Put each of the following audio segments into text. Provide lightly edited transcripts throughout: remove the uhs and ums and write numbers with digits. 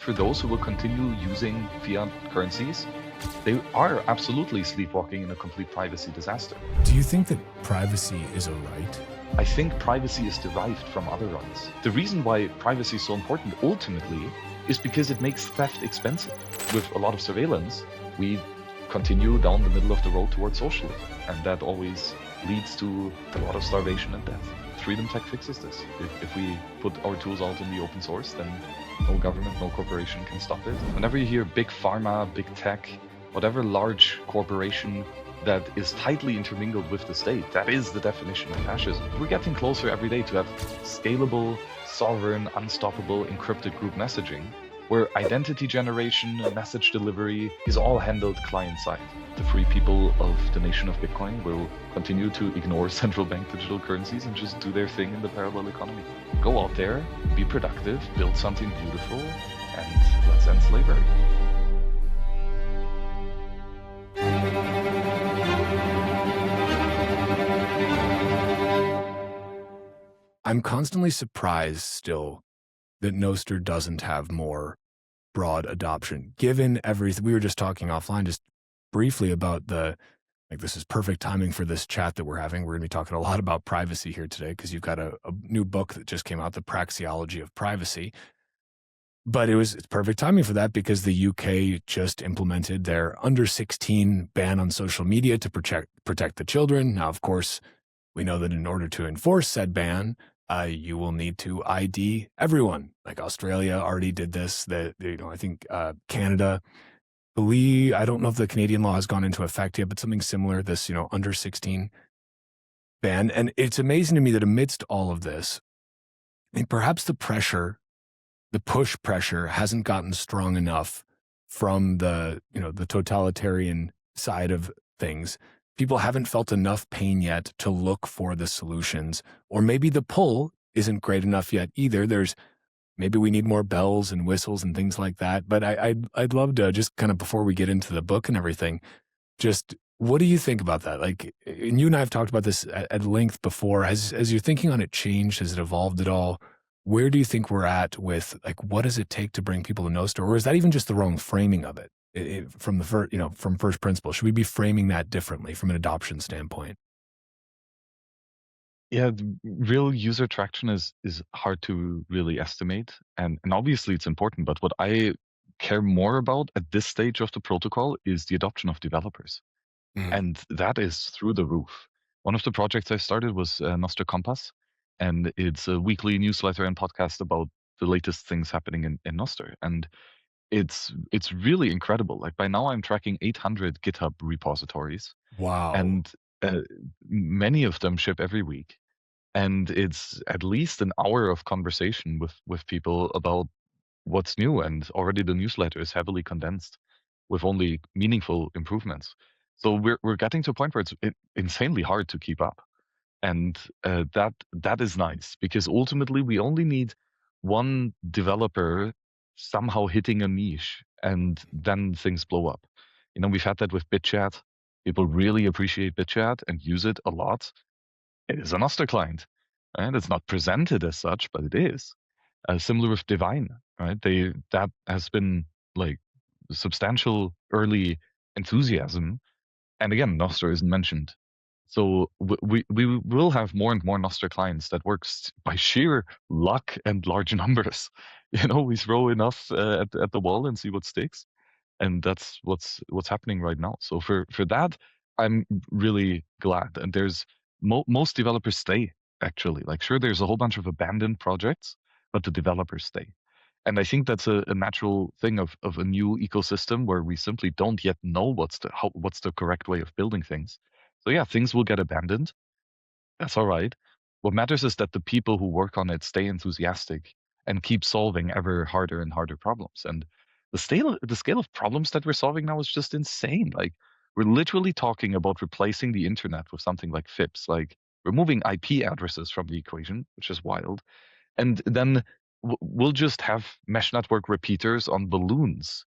for those who will continue using fiat currencies, they are absolutely sleepwalking in a complete privacy disaster. Do you think that privacy is a right? I think privacy is derived from other rights. The reason why privacy is so important ultimately is because it makes theft expensive. With a lot of surveillance, we continue down the middle of the road towards socialism, and that always leads to a lot of starvation and death. Freedom Tech fixes this. If we put our tools out in the open source, then no government, no corporation can stop it. Whenever you hear big pharma, big tech, whatever large corporation that is tightly intermingled with the state, that is the definition of fascism. We're getting closer every day to have scalable, sovereign, unstoppable, encrypted group messaging, where identity generation and message delivery is all handled client-side. The free people of the nation of Bitcoin will continue to ignore central bank digital currencies and just do their thing in the parallel economy. Go out there, be productive, build something beautiful, and let's end slavery. I'm constantly surprised still that Nostr doesn't have more broad adoption, given everything. We were just talking offline, just briefly about this is perfect timing for this chat that we're having. We're going to be talking a lot about privacy here today because you've got a new book that just came out, The Praxeology of Privacy. But it's perfect timing for that because the UK just implemented their under 16 ban on social media to protect the children. Now, of course, we know that in order to enforce said ban, you will need to ID everyone. Like Australia already did this. I think Canada, I don't know if the Canadian law has gone into effect yet, but something similar, this, under 16 ban. And it's amazing to me that amidst all of this, and perhaps the push pressure hasn't gotten strong enough from the totalitarian side of things. People haven't felt enough pain yet to look for the solutions, or maybe the pull isn't great enough yet either. Maybe we need more bells and whistles and things like that. But I'd love to just kind of, before we get into the book and everything, just what do you think about that? Like, and you and I have talked about this at length before. As your thinking on it changed, has it evolved at all? Where do you think we're at with, like, what does it take to bring people to Nostr? Or is that even just the wrong framing of it? From first principle, should we be framing that differently from an adoption standpoint? Yeah, real user traction is hard to really estimate, and obviously it's important. But what I care more about at this stage of the protocol is the adoption of developers, and that is through the roof. One of the projects I started was Nostr Compass, and it's a weekly newsletter and podcast about the latest things happening in Nostr, and it's really incredible. Like, by now I'm tracking 800 GitHub repositories. Wow. And many of them ship every week. And it's at least an hour of conversation with people about what's new. And already the newsletter is heavily condensed with only meaningful improvements. So we're getting to a point where it's insanely hard to keep up. And that is nice, because ultimately we only need one developer somehow hitting a niche, and then things blow up. We've had that with BitChat. People really appreciate BitChat and use it a lot. It is a Nostr client, and it's not presented as such, but it is. Similar with Divine, right? That has been like substantial early enthusiasm, and again, Nostr isn't mentioned. So we will have more and more Nostr clients that works by sheer luck and large numbers. We throw enough at the wall and see what sticks, and that's what's happening right now. So for that, I'm really glad. And there's most developers stay, actually. Like, sure, there's a whole bunch of abandoned projects, but the developers stay. And I think that's a natural thing of a new ecosystem where we simply don't yet know what's the correct way of building things. So yeah, things will get abandoned. That's all right. What matters is that the people who work on it stay enthusiastic and keep solving ever harder and harder problems. And the scale of problems that we're solving now is just insane. Like, we're literally talking about replacing the internet with something like FIPS, like removing IP addresses from the equation, which is wild. And then we'll just have mesh network repeaters on balloons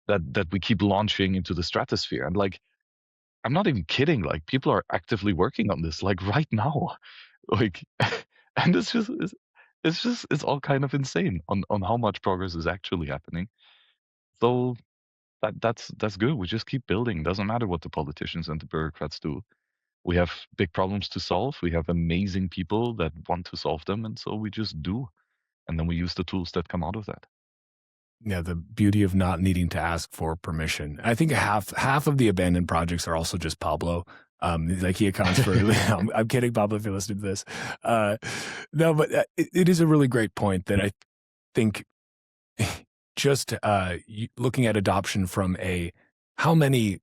that we keep launching into the stratosphere. And like, I'm not even kidding. Like, people are actively working on this, like, right now. Like, and it's it's all kind of insane on how much progress is actually happening. So that's good. We just keep building. Doesn't matter what the politicians and the bureaucrats do. We have big problems to solve. We have amazing people that want to solve them, and so we just do. And then we use the tools that come out of that. Yeah, the beauty of not needing to ask for permission. I think half of the abandoned projects are also just Pablo. Like he accounts for. I'm kidding, Pablo, if you're listening to this. No, but it is a really great point that I think just looking at adoption from a how many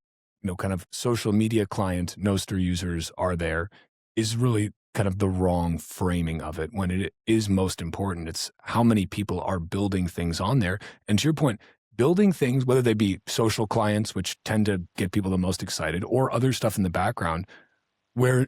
kind of social media client Nostr users are there is really kind of the wrong framing of it when it is most important. It's how many people are building things on there. And to your point, building things, whether they be social clients, which tend to get people the most excited, or other stuff in the background where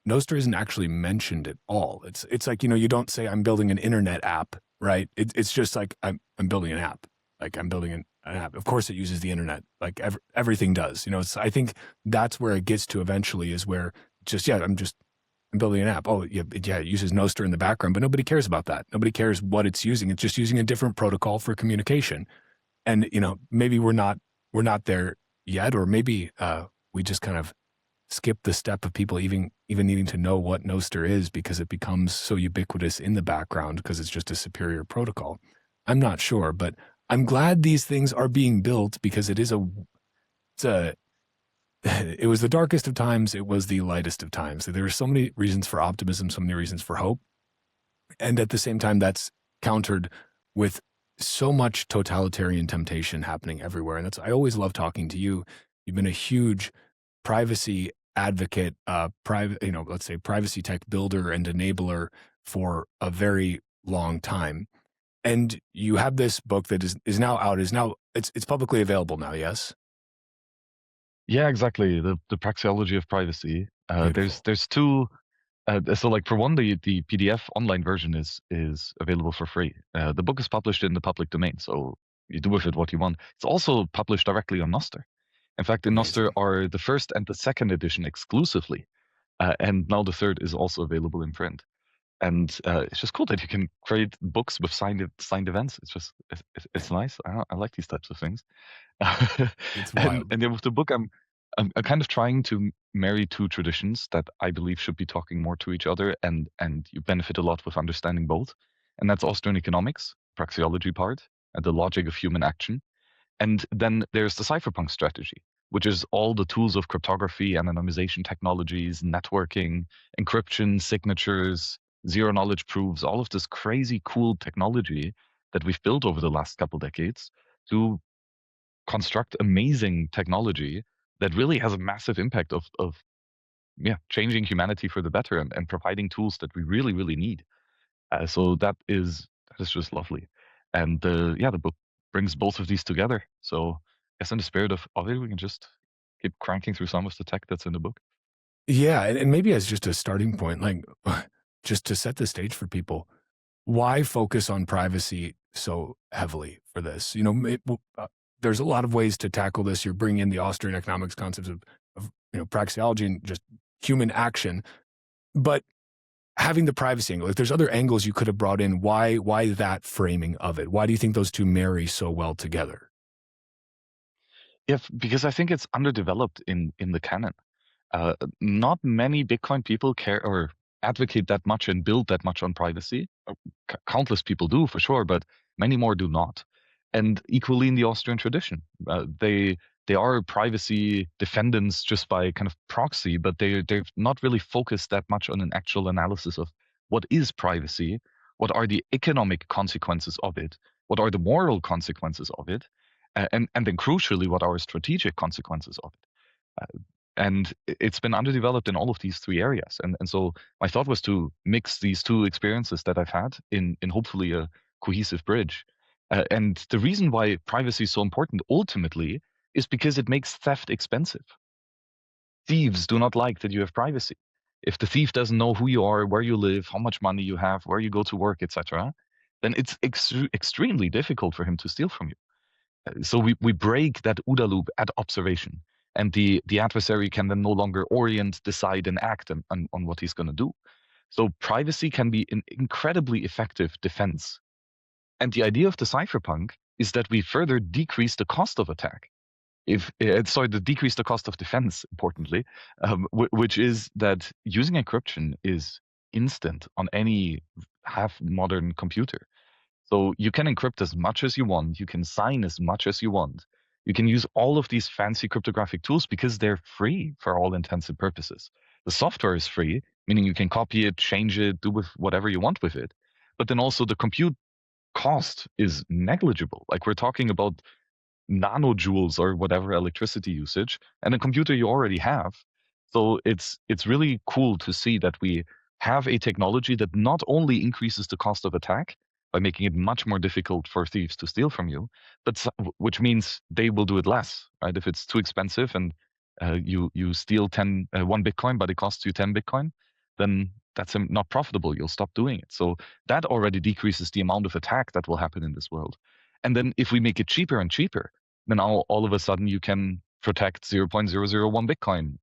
Nostr isn't actually mentioned at all. It's like, you don't say I'm building an internet app, right? It's just like I'm building an app. Like I'm building an app. Of course it uses the internet. Like everything does. I think that's where it gets to eventually is where just, yeah, I'm building an app. Oh, yeah, it uses Nostr in the background, but nobody cares about that. Nobody cares what it's using. It's just using a different protocol for communication. And, maybe we're not there yet, or maybe we just kind of skip the step of people even needing to know what Nostr is because it becomes so ubiquitous in the background because it's just a superior protocol. I'm not sure, but I'm glad these things are being built because it was the darkest of times. It was the lightest of times. There are so many reasons for optimism, so many reasons for hope. And at the same time, that's countered with so much totalitarian temptation happening everywhere. And I always love talking to you. You've been a huge privacy advocate, let's say privacy tech builder and enabler for a very long time. And you have this book that is now out, it's publicly available now, yes? Yeah, exactly. The praxeology of privacy. Beautiful. There's two. So like for one, the PDF online version is available for free. The book is published in the public domain, so you do with it what you want. It's also published directly on Nostr. In fact, in Nostr Amazing. are the first and the second edition exclusively, and now the third is also available in print. And it's just cool that you can create books with signed events. It's nice. I like these types of things. It's and wild. and yeah, with the book, I'm kind of trying to marry two traditions that I believe should be talking more to each other, and you benefit a lot with understanding both. And that's Austrian economics, praxeology part, and the logic of human action. And then there's the cypherpunk strategy, which is all the tools of cryptography, anonymization technologies, networking, encryption, signatures, zero knowledge proofs, all of this crazy cool technology that we've built over the last couple decades to construct amazing technology that really has a massive impact of changing humanity for the better and providing tools that we really really need. So that is just lovely, and the book brings both of these together. So I guess in the spirit of it, we can just keep cranking through some of the tech that's in the book. Yeah, and maybe as just a starting point, like just to set the stage for people, why focus on privacy so heavily for this? There's a lot of ways to tackle this. You're bringing in the Austrian economics concepts of praxeology and just human action, but having the privacy angle, if there's other angles you could have brought in, why that framing of it? Why do you think those two marry so well together? If because I think it's underdeveloped in the canon. Not many Bitcoin people care or advocate that much and build that much on privacy. Countless people do for sure, but many more do not. And equally in the Austrian tradition, they are privacy defendants just by kind of proxy, but they've not really focused that much on an actual analysis of what is privacy, what are the economic consequences of it, what are the moral consequences of it, and then crucially, what are strategic consequences of it. And it's been underdeveloped in all of these three areas. And so my thought was to mix these two experiences that I've had in hopefully a cohesive bridge. And the reason why privacy is so important ultimately is because it makes theft expensive. Thieves do not like that you have privacy. If the thief doesn't know who you are, where you live, how much money you have, where you go to work, etc., then it's extremely difficult for him to steal from you. So we break that OODA loop at observation, and the adversary can then no longer orient, decide, and act on what he's going to do. So privacy can be an incredibly effective defense. And the idea of the cypherpunk is that we further decrease the cost of attack. To decrease the cost of defense, importantly, which is that using encryption is instant on any half modern computer. So you can encrypt as much as you want. You can sign as much as you want. You can use all of these fancy cryptographic tools because they're free for all intents and purposes. The software is free, meaning you can copy it, change it, do with whatever you want with it. But then also the compute cost is negligible. Like we're talking about nanojoules or whatever electricity usage and a computer you already have. So it's really cool to see that we have a technology that not only increases the cost of attack by making it much more difficult for thieves to steal from you, but which means they will do it less, right? If it's too expensive and you steal 1 Bitcoin, but it costs you 10 Bitcoin, then that's not profitable. You'll stop doing it. So that already decreases the amount of attack that will happen in this world. And then if we make it cheaper and cheaper, then all of a sudden you can protect 0.001 Bitcoin,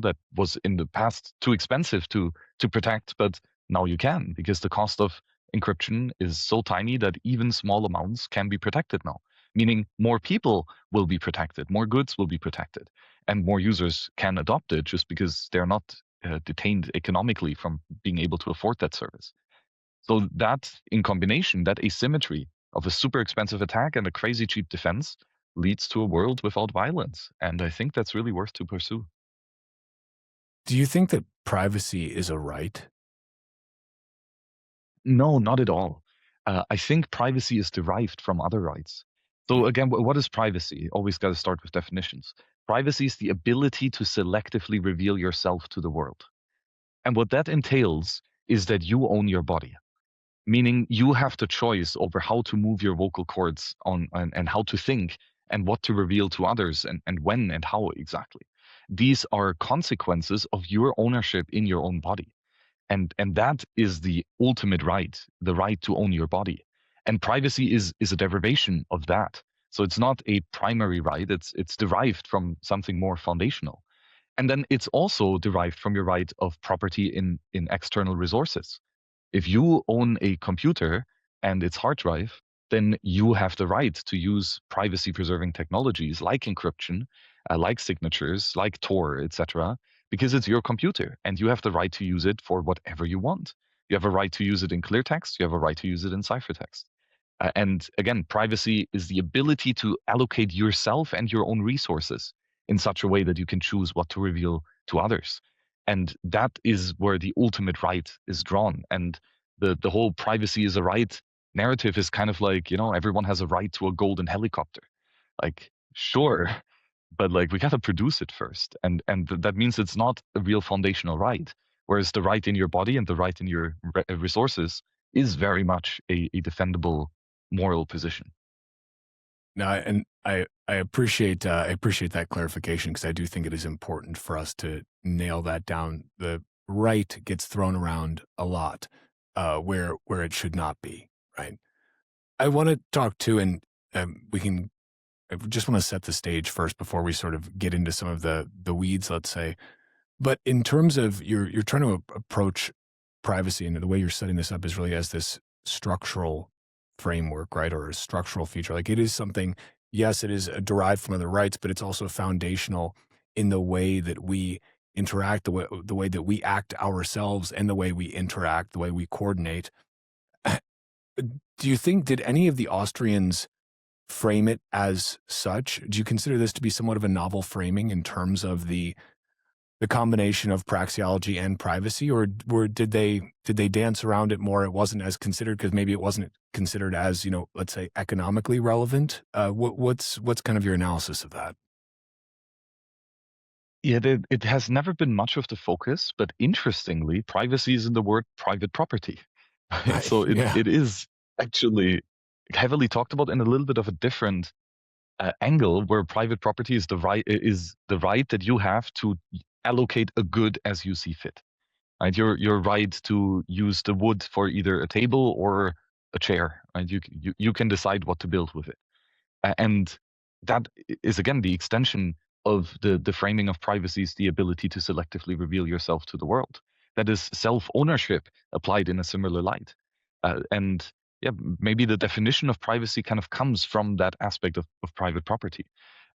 that was in the past too expensive to protect, but now you can because the cost of encryption is so tiny that even small amounts can be protected now, meaning more people will be protected, more goods will be protected, and more users can adopt it just because they're not detained economically from being able to afford that service. So that in combination, that asymmetry of a super expensive attack and a crazy cheap defense leads to a world without violence. And I think that's really worth to pursue. Do you think that privacy is a right? No, not at all. I think privacy is derived from other rights. So again, what is privacy? Always got to start with definitions. Privacy is the ability to selectively reveal yourself to the world. And what that entails is that you own your body, meaning you have the choice over how to move your vocal cords and how to think and what to reveal to others and when and how exactly. These are consequences of your ownership in your own body. And that is the ultimate right, the right to own your body. And privacy is a derivation of that. So it's not a primary right, it's derived from something more foundational. And then it's also derived from your right of property in external resources. If you own a computer and its hard drive, then you have the right to use privacy preserving technologies like encryption, like signatures, like Tor, etc., because it's your computer and you have the right to use it for whatever you want. You have a right to use it in clear text, you have a right to use it in ciphertext. And again, privacy is the ability to allocate yourself and your own resources in such a way that you can choose what to reveal to others. And that is where the ultimate right is drawn. And the whole privacy is a right narrative is kind of like, everyone has a right to a golden helicopter. Like, sure, but like we got to produce it first. And that means it's not a real foundational right. Whereas the right in your body and the right in your resources is very much a defendable moral position. No, and I appreciate that clarification because I do think it is important for us to nail that down. The right gets thrown around a lot, where it should not be. Right. I want to talk to, and we can. I just want to set the stage first before we sort of get into some of the weeds, let's say. But in terms of you're trying to approach privacy, and the way you're setting this up is really as this structural framework, right? Or a structural feature. Like it is something, yes, it is derived from other rights, but it's also foundational in the way that we interact, the way that we act ourselves and the way we interact, the way we coordinate. Do you think, did any of the Austrians frame it as such? Do you consider this to be somewhat of a novel framing in terms of the combination of praxeology and privacy, or did they dance around it more? It wasn't as considered because maybe it wasn't considered as, let's say, economically relevant. What's kind of your analysis of that? Yeah, it has never been much of the focus, but interestingly, privacy is in the word private property. Right? Right. So Yeah. it is actually heavily talked about in a little bit of a different angle, where private property is the right that you have to allocate a good as you see fit. Right, your right to use the wood for either a table or a chair. Right, you can decide what to build with it. And that is again the extension of the framing of privacy is the ability to selectively reveal yourself to the world. that is self-ownership applied in a similar light. And yeah, maybe the definition of privacy kind of comes from that aspect of private property.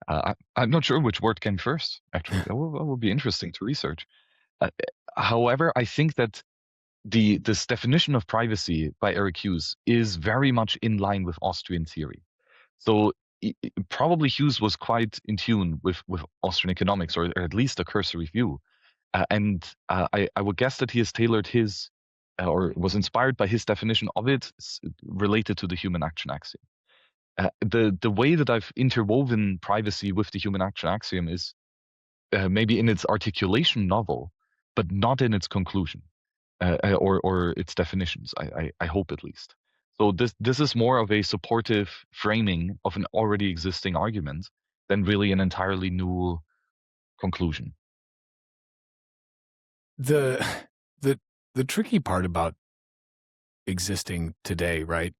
I'm not sure which word came first, actually. That will be interesting to research. Uh, However, I think that this definition of privacy by Eric Hughes is very much in line with Austrian theory. So probably Hughes was quite in tune with Austrian economics, or at least a cursory view. I would guess that he has tailored his, or was inspired by his definition of it related to the human action axiom. The way that I've interwoven privacy with the human action axiom is maybe in its articulation novel, but not in its conclusion or its definitions. I hope at least. So this is more of a supportive framing of an already existing argument than really an entirely new conclusion. The tricky part about existing today, right,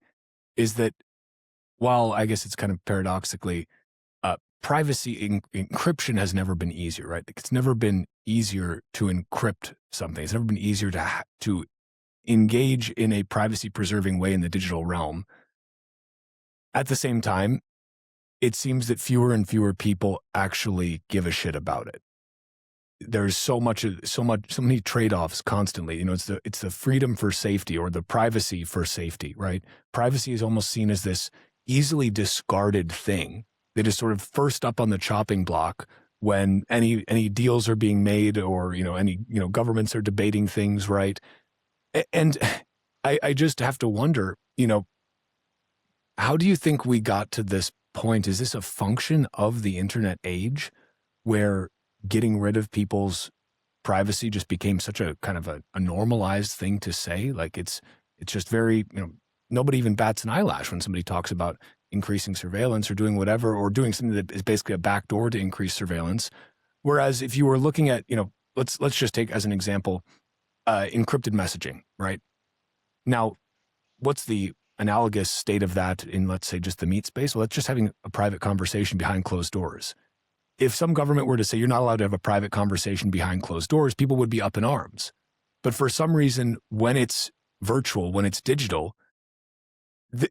is that while I guess it's kind of paradoxically, privacy encryption has never been easier, right? It's never been easier to encrypt something. It's never been easier to engage in a privacy-preserving way in the digital realm. At the same time, it seems that fewer and fewer people actually give a shit about it. There's so many trade-offs constantly. You know, it's the freedom for safety or the privacy for safety, right? Privacy is almost seen as this easily discarded thing that is sort of first up on the chopping block when any deals are being made or, governments are debating things, right? And I just have to wonder, how do you think we got to this point? Is this a function of the internet age where getting rid of people's privacy just became such a kind of a normalized thing to say? Like it's just very, nobody even bats an eyelash when somebody talks about increasing surveillance or doing whatever, or doing something that is basically a backdoor to increase surveillance. Whereas if you were looking at, let's just take as an example, encrypted messaging, right? Now, what's the analogous state of that in, let's say, just the meat space? Well, that's just having a private conversation behind closed doors. If some government were to say you're not allowed to have a private conversation behind closed doors, people would be up in arms. But for some reason, when it's virtual, when it's digital,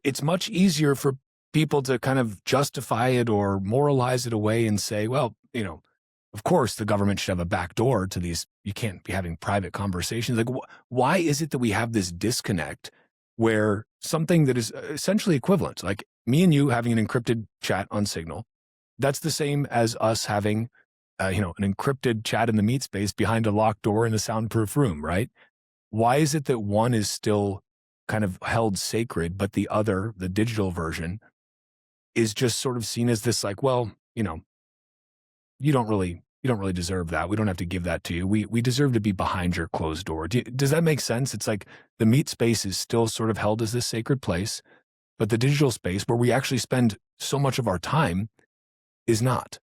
it's much easier for people to kind of justify it or moralize it away and say, well, of course the government should have a back door to these. You can't be having private conversations. Like, why is it that we have this disconnect where something that is essentially equivalent, like me and you having an encrypted chat on Signal, that's the same as us having, an encrypted chat in the meat space behind a locked door in a soundproof room, right? Why is it that one is still kind of held sacred, but the other, the digital version, is just sort of seen as this, like, well, you don't really deserve that. We don't have to give that to you. We deserve to be behind your closed door. Does that make sense? It's like the meat space is still sort of held as this sacred place, but the digital space where we actually spend so much of our time is not.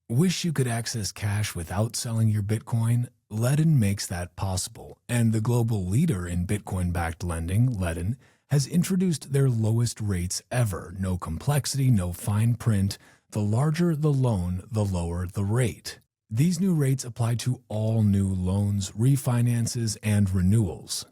Wish you could access cash without selling your Bitcoin? Ledn makes that possible, and the global leader in Bitcoin-backed lending, Ledn, has introduced their lowest rates ever. No complexity, no fine print. The larger the loan, the lower the rate. These new rates apply to all new loans, refinances, and renewals.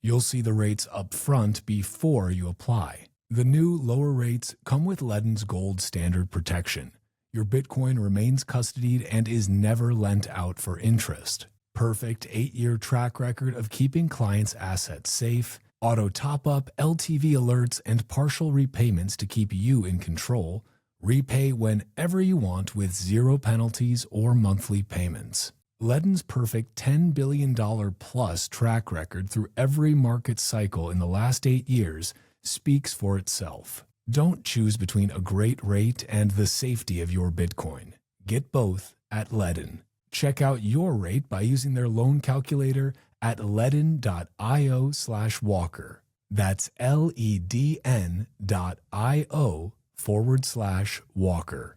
You'll see the rates up front before you apply. The new lower rates come with Ledn's gold standard protection. Your Bitcoin remains custodied and is never lent out for interest. Perfect 8-year track record of keeping clients' assets safe. Auto top-up, LTV alerts, and partial repayments to keep you in control. Repay whenever you want with zero penalties or monthly payments. Ledn's perfect $10 billion plus track record through every market cycle in the last 8 years speaks for itself. Don't choose between a great rate and the safety of your Bitcoin. Get both at Ledn. Check out your rate by using their loan calculator at ledn.io/walker. That's ledn.io/walker.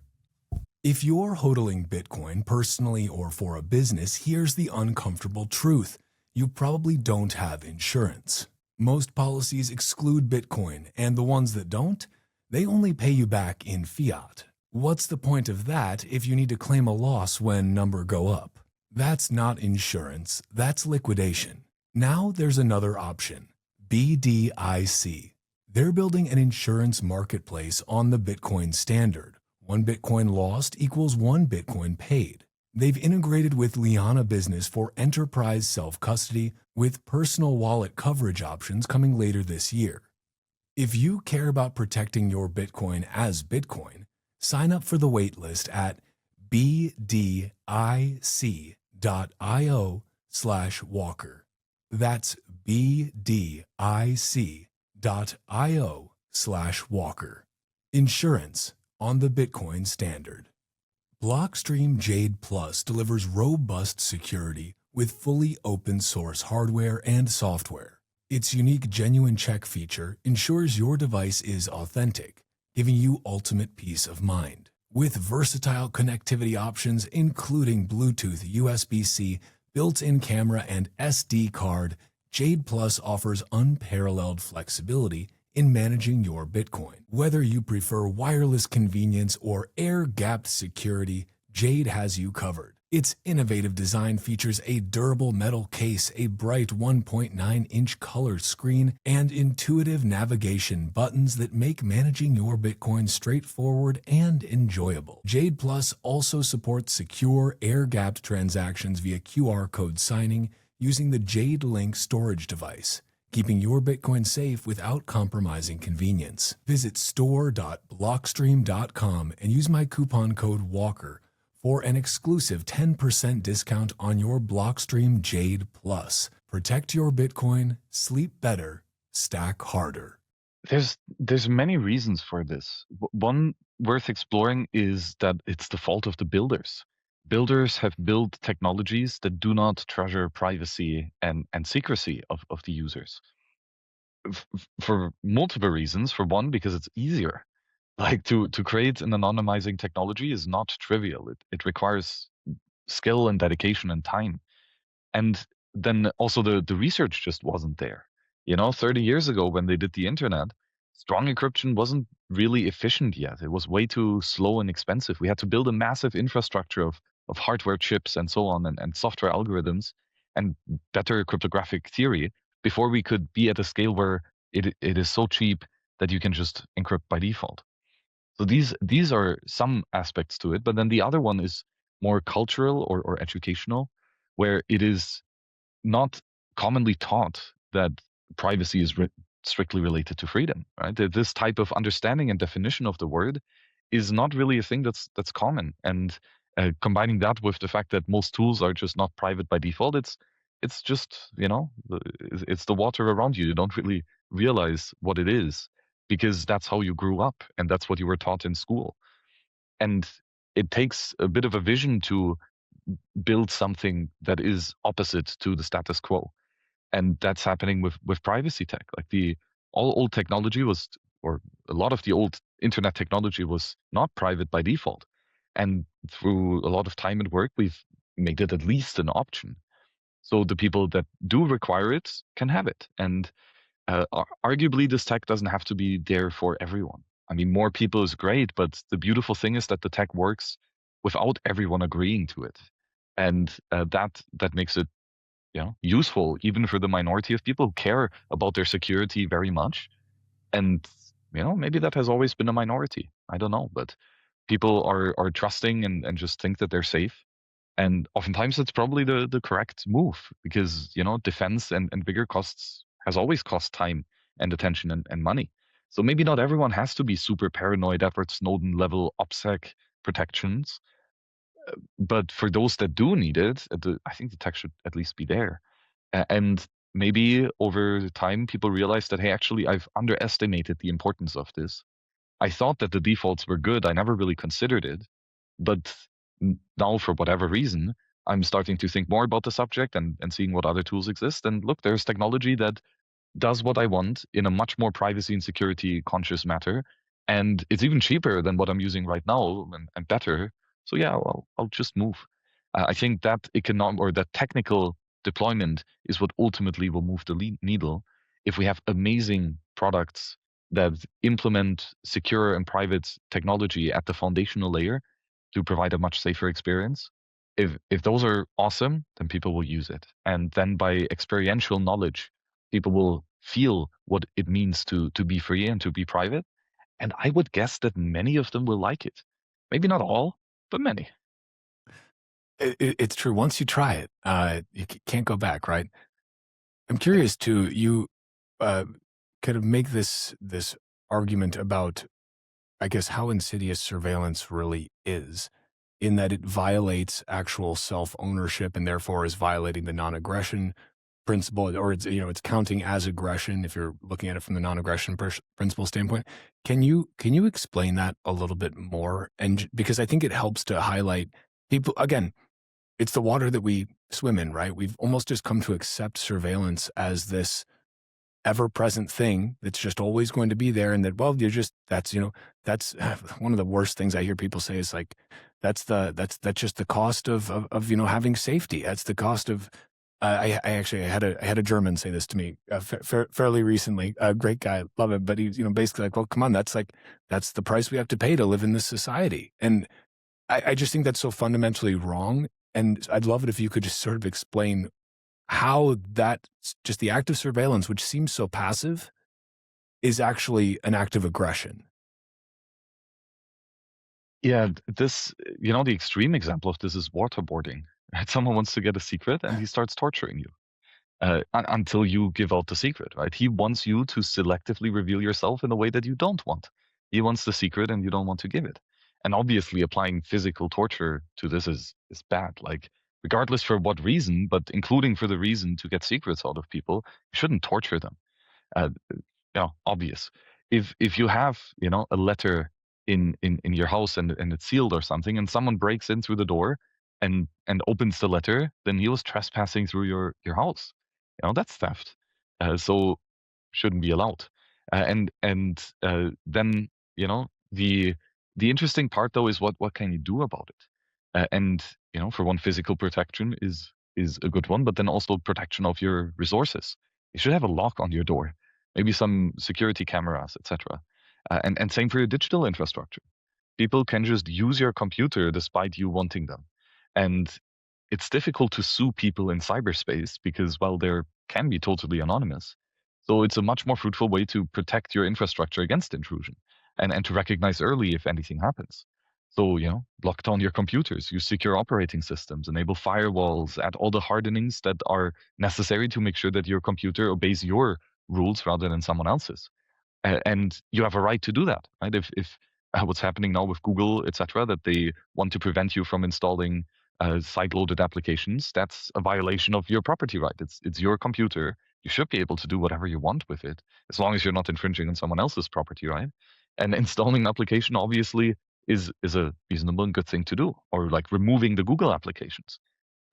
If you're hodling Bitcoin personally or for a business, here's the uncomfortable truth. You probably don't have insurance. Most policies exclude Bitcoin, and the ones that don't, they only pay you back in fiat. What's the point of that if you need to claim a loss when numbers go up? That's not insurance, that's liquidation. Now there's another option, BDIC. They're building an insurance marketplace on the Bitcoin standard. One Bitcoin lost equals one Bitcoin paid. They've integrated with Liana Business for enterprise self-custody with personal wallet coverage options coming later this year. If you care about protecting your Bitcoin as Bitcoin, sign up for the waitlist at bdic.io/walker. That's bdic.io/walker. Insurance on the Bitcoin standard. Blockstream Jade Plus delivers robust security with fully open source hardware and software. Its unique genuine check feature ensures your device is authentic, giving you ultimate peace of mind. With versatile connectivity options including Bluetooth, USB-C, built-in camera, and SD card, Jade Plus offers unparalleled flexibility in managing your Bitcoin. Whether you prefer wireless convenience or air-gapped security, Jade has you covered. Its innovative design features a durable metal case, a bright 1.9-inch color screen, and intuitive navigation buttons that make managing your Bitcoin straightforward and enjoyable. Jade Plus also supports secure, air-gapped transactions via QR code signing using the Jade Link storage device, keeping your Bitcoin safe without compromising convenience. Visit store.blockstream.com and use my coupon code WALKER for an exclusive 10% discount on your Blockstream Jade Plus. Protect your Bitcoin, sleep better, stack harder. There's many reasons for this. One worth exploring is that it's the fault of the builders. Builders have built technologies that do not treasure privacy and secrecy of the users. For multiple reasons. For one, because it's easier. Like to create an anonymizing technology is not trivial. It requires skill and dedication and time. And then also the research just wasn't there. 30 years ago when they did the internet, strong encryption wasn't really efficient yet. It was way too slow and expensive. We had to build a massive infrastructure of hardware chips and so on and software algorithms and better cryptographic theory before we could be at a scale where it is so cheap that you can just encrypt by default. So these are some aspects to it, but then the other one is more cultural or educational, where it is not commonly taught that privacy is strictly related to freedom, right? This type of understanding and definition of the word is not really a thing that's common. And combining that with the fact that most tools are just not private by default, it's just it's the water around you. You don't really realize what it is because that's how you grew up and that's what you were taught in school. And it takes a bit of a vision to build something that is opposite to the status quo, and that's happening with privacy tech. Like the all old technology was, or a lot of the old internet technology was not private by default, and through a lot of time and work, we've made it at least an option. So the people that do require it can have it, and arguably this tech doesn't have to be there for everyone. I mean, more people is great, but the beautiful thing is that the tech works without everyone agreeing to it, and that makes it useful even for the minority of people who care about their security very much. And maybe that has always been a minority. I don't know, but people are trusting and just think that they're safe. And oftentimes it's probably the correct move because defense and bigger costs has always cost time and attention and money. So maybe not everyone has to be super paranoid, Edward Snowden level OPSEC protections. But for those that do need it, I think the tech should at least be there. And maybe over time, people realize that, hey, actually, I've underestimated the importance of this. I thought that the defaults were good. I never really considered it. But now, for whatever reason, I'm starting to think more about the subject and seeing what other tools exist. And look, there's technology that does what I want in a much more privacy and security conscious matter. And it's even cheaper than what I'm using right now and better. So yeah, I'll just move. I think that economic or that technical deployment is what ultimately will move the needle. If we have amazing products that implement secure and private technology at the foundational layer to provide a much safer experience, If those are awesome, then people will use it. And then by experiential knowledge, people will feel what it means to be free and to be private. And I would guess that many of them will like it. Maybe not all, but many. It's true. Once you try it, you can't go back, right? I'm curious too. You uh, kind of make this argument about, I guess, how insidious surveillance really is, in that it violates actual self-ownership and therefore is violating the non-aggression principle, or it's counting as aggression if you're looking at it from the non-aggression principle standpoint. Can you explain that a little bit more? And because I think it helps to highlight people again. It's the water that we swim in, right? We've almost just come to accept surveillance as this ever-present thing that's just always going to be there, and that, well, that's one of the worst things I hear people say is like, that's just the cost of having safety. That's the cost of. I had a German say this to me fairly recently. A great guy, love it, but he's basically like, well, come on, that's the price we have to pay to live in this society, and I just think that's so fundamentally wrong. And I'd love it if you could just sort of explain how that, just the act of surveillance, which seems so passive, is actually an act of aggression. Yeah, the extreme example of this is waterboarding. Right? Someone wants to get a secret and he starts torturing you until you give out the secret, right? He wants you to selectively reveal yourself in a way that you don't want. He wants the secret and you don't want to give it. And obviously, applying physical torture to this is bad. Like, regardless for what reason, but including for the reason to get secrets out of people, you shouldn't torture them. Uh, Obvious. If you have a letter in your house and it's sealed or something, and someone breaks in through the door and opens the letter, then he was trespassing through your house. That's theft. So shouldn't be allowed. And then the interesting part though is what can you do about it? And for one, physical protection is a good one, but then also protection of your resources. You should have a lock on your door, maybe some security cameras, etc. And same for your digital infrastructure. People can just use your computer despite you wanting them. And it's difficult to sue people in cyberspace because, well, they can be totally anonymous. So it's a much more fruitful way to protect your infrastructure against intrusion and to recognize early if anything happens. So, lock down your computers, use secure operating systems, enable firewalls, add all the hardenings that are necessary to make sure that your computer obeys your rules rather than someone else's. And you have a right to do that, right? If what's happening now with Google, etc., that they want to prevent you from installing side-loaded applications, that's a violation of your property right. It's your computer. You should be able to do whatever you want with it, as long as you're not infringing on someone else's property right. And installing an application obviously is a reasonable and good thing to do, or like removing the Google applications.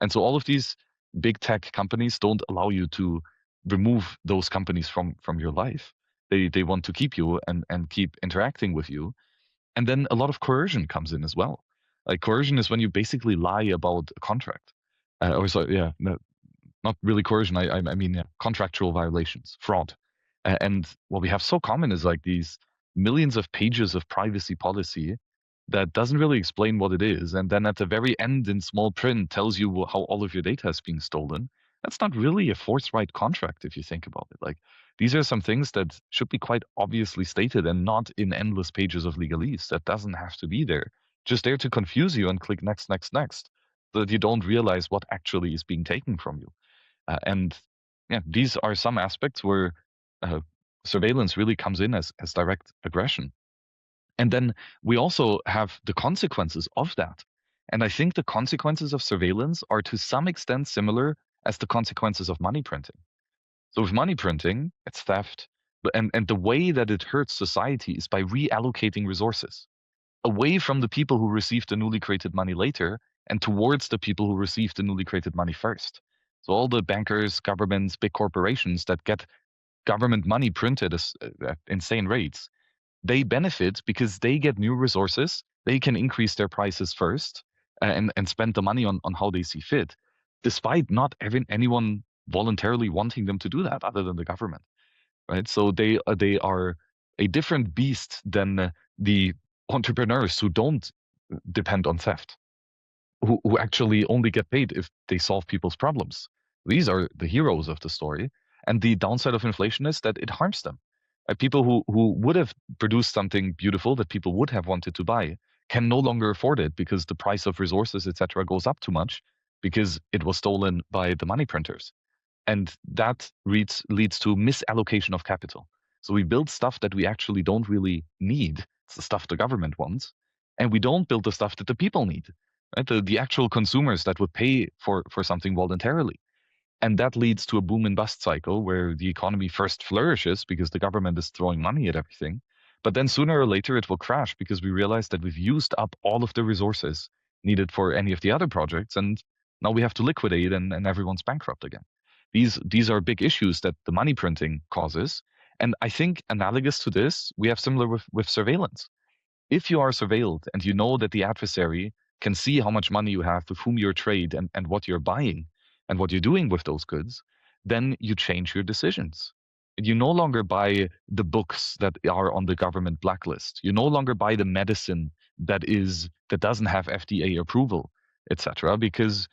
And so all of these big tech companies don't allow you to remove those companies from your life. They want to keep you and keep interacting with you. And then a lot of coercion comes in as well. Like, coercion is when you basically lie about a contract. Or so, yeah, no, not really coercion. I mean, yeah, contractual violations, fraud. And what we have so common is like these millions of pages of privacy policy that doesn't really explain what it is. And then at the very end in small print tells you how all of your data is being stolen. That's not really a forthright contract if you think about it. Like, these are some things that should be quite obviously stated and not in endless pages of legalese. That doesn't have to be there. Just there to confuse you and click next, next, next, so that you don't realize what actually is being taken from you. And yeah, these are some aspects where uh, surveillance really comes in as direct aggression. And then we also have the consequences of that. And I think the consequences of surveillance are to some extent similar as the consequences of money printing. So with money printing, it's theft. And the way that it hurts society is by reallocating resources away from the people who received the newly created money later and towards the people who received the newly created money first. So all the bankers, governments, big corporations that get government money printed at insane rates, they benefit because they get new resources. They can increase their prices first and spend the money on how they see fit, despite not having anyone voluntarily wanting them to do that other than the government, right? So they are a different beast than the entrepreneurs who don't depend on theft. who actually only get paid if they solve people's problems. These are the heroes of the story. And the downside of inflation is that it harms them. People who would have produced something beautiful that people would have wanted to buy can no longer afford it because the price of resources, etc., goes up too much because it was stolen by the money printers. And that leads to misallocation of capital. So we build stuff that we actually don't really need. It's the stuff the government wants. And we don't build the stuff that the people need, right? The actual consumers that would pay for something voluntarily. And that leads to a boom and bust cycle where the economy first flourishes because the government is throwing money at everything. But then sooner or later it will crash because we realize that we've used up all of the resources needed for any of the other projects. And now we have to liquidate and everyone's bankrupt again. These are big issues that the money printing causes. And I think analogous to this, we have similar with surveillance. If you are surveilled and you know that the adversary can see how much money you have, with whom you trade, and what you're buying and what you're doing with those goods, then you change your decisions. You no longer buy the books that are on the government blacklist. You no longer buy the medicine that doesn't have FDA approval, etc. Because,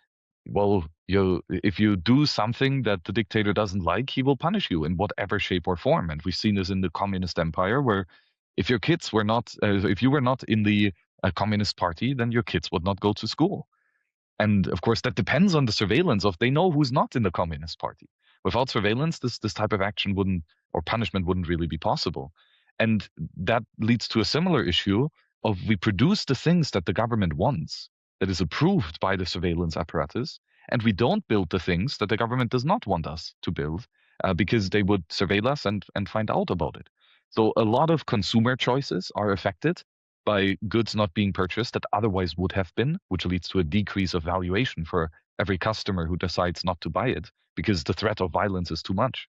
well, if you do something that the dictator doesn't like, he will punish you in whatever shape or form. And we've seen this in the communist empire, where if you were not in the communist party, then your kids would not go to school. And of course, that depends on the surveillance of they know who's not in the Communist Party. Without surveillance, this type of action wouldn't or punishment wouldn't really be possible. And that leads to a similar issue of we produce the things that the government wants, that is approved by the surveillance apparatus, and we don't build the things that the government does not want us to build because they would surveil us and find out about it. So a lot of consumer choices are affected by goods not being purchased that otherwise would have been, which leads to a decrease of valuation for every customer who decides not to buy it because the threat of violence is too much.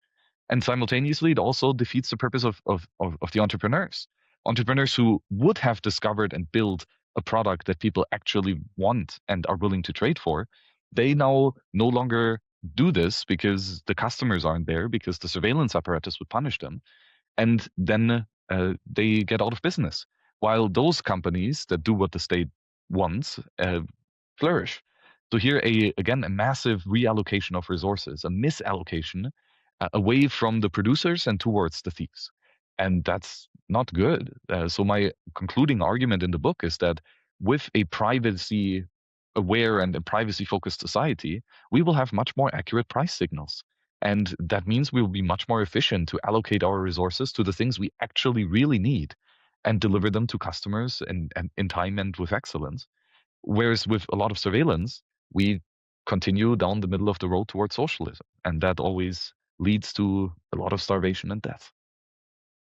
And simultaneously, it also defeats the purpose of the entrepreneurs. Entrepreneurs who would have discovered and built a product that people actually want and are willing to trade for, they now no longer do this because the customers aren't there, because the surveillance apparatus would punish them. And then they get out of business. While those companies that do what the state wants flourish. So here, again, a massive reallocation of resources, a misallocation away from the producers and towards the thieves. And that's not good. So my concluding argument in the book is that with a privacy aware and a privacy focused society, we will have much more accurate price signals. And that means we will be much more efficient to allocate our resources to the things we actually really need and deliver them to customers and in time and with excellence. Whereas with a lot of surveillance, we continue down the middle of the road towards socialism. And that always leads to a lot of starvation and death.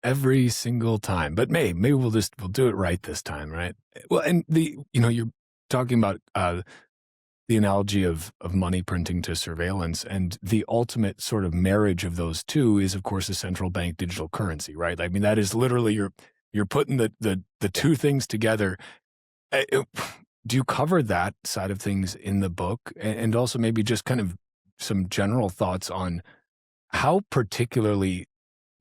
Every single time. But maybe we'll do it right this time, right? Well, and you're talking about the analogy of money printing to surveillance, and the ultimate sort of marriage of those two is, of course, a central bank digital currency, right? I mean, that is literally you're putting the two things together. Do you cover that side of things in the book, and also maybe just kind of some general thoughts on how particularly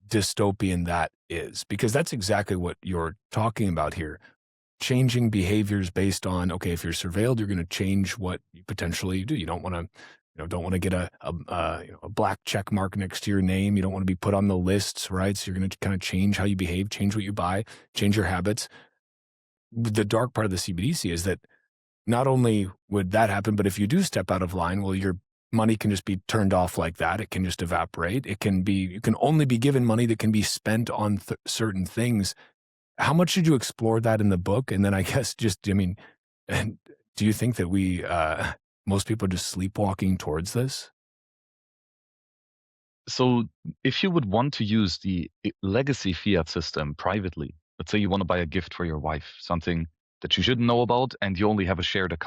dystopian that is? Because that's exactly what you're talking about here. Changing behaviors based on, okay, if you're surveilled, you're going to change what you potentially do. You don't want to get a black check mark next to your name. You don't want to be put on the lists, right? So you're going to kind of change how you behave, change what you buy, change your habits. The dark part of the CBDC is that not only would that happen, but if you do step out of line, well, your money can just be turned off like that. It can just evaporate. You can only be given money that can be spent on certain things. How much did you explore that in the book? And then I guess and do you think that most people are just sleepwalking towards this? So if you would want to use the legacy fiat system privately, let's say you want to buy a gift for your wife, something that you shouldn't know about, and you only have a shared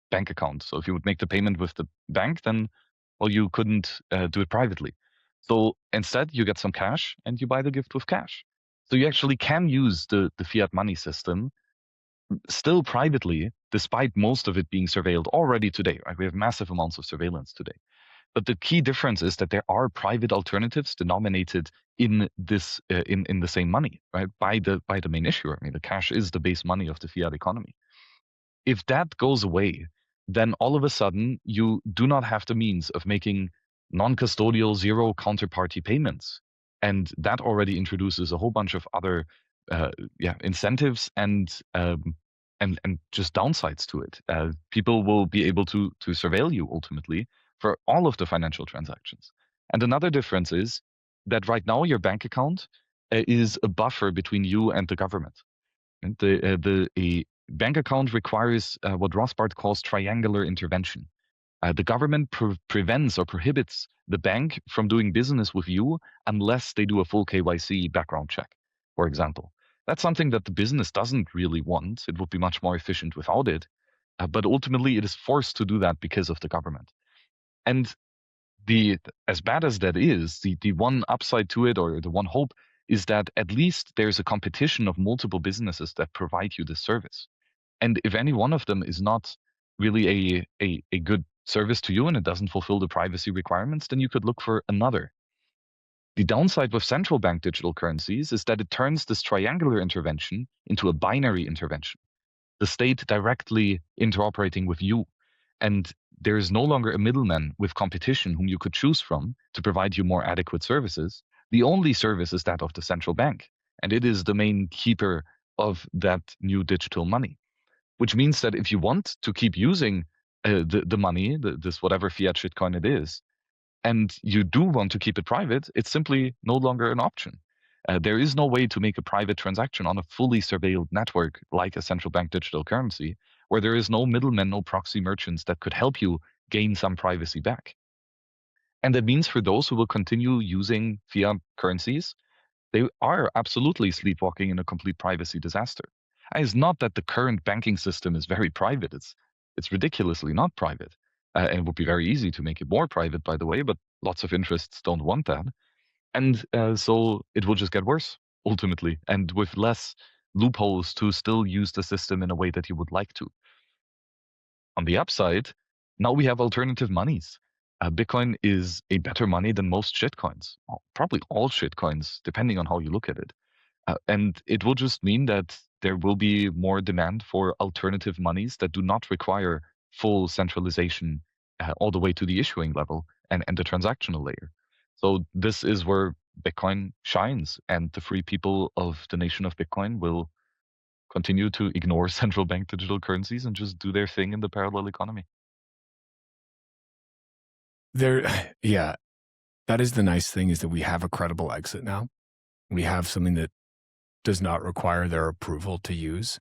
bank account. So if you would make the payment with the bank, then, well, you couldn't do it privately. So instead, you get some cash and you buy the gift with cash. So you actually can use the fiat money system still privately, despite most of it being surveilled already today, right? We have massive amounts of surveillance today. But the key difference is that there are private alternatives denominated in this in the same money, right? By the main issuer. I mean, the cash is the base money of the fiat economy. If that goes away, then all of a sudden you do not have the means of making non-custodial zero counterparty payments. And that already introduces a whole bunch of other incentives and just downsides to it. People will be able to surveil you ultimately for all of the financial transactions. And another difference is that right now your bank account is a buffer between you and the government. And a bank account requires what Rothbard calls triangular intervention. The government prevents or prohibits the bank from doing business with you unless they do a full KYC background check, for example. That's something that the business doesn't really want. It would be much more efficient without it. But ultimately, it is forced to do that because of the government. And the as bad as that is, the one upside to it, or the one hope, is that at least there's a competition of multiple businesses that provide you this service. And if any one of them is not really a good service to you and it doesn't fulfill the privacy requirements, then you could look for another. The downside with central bank digital currencies is that it turns this triangular intervention into a binary intervention, the state directly interoperating with you. And there is no longer a middleman with competition whom you could choose from to provide you more adequate services. The only service is that of the central bank, and it is the main keeper of that new digital money, which means that if you want to keep using the money, this whatever fiat shitcoin it is, and you do want to keep it private, it's simply no longer an option. There is no way to make a private transaction on a fully surveilled network like a central bank digital currency, where there is no middlemen, no proxy merchants that could help you gain some privacy back. And that means for those who will continue using fiat currencies, they are absolutely sleepwalking in a complete privacy disaster. And it's not that the current banking system is very private. It's ridiculously not private. And it would be very easy to make it more private, by the way, but lots of interests don't want that. And so it will just get worse, ultimately, and with less loopholes to still use the system in a way that you would like to. On the upside, now we have alternative monies. Bitcoin is a better money than most shitcoins, probably all shitcoins, depending on how you look at it. And it will just mean that there will be more demand for alternative monies that do not require full centralization all the way to the issuing level and the transactional layer. So this is where Bitcoin shines, and the free people of the nation of Bitcoin will continue to ignore central bank digital currencies and just do their thing in the parallel economy. Yeah, that is the nice thing, is that we have a credible exit now. We have something that does not require their approval to use.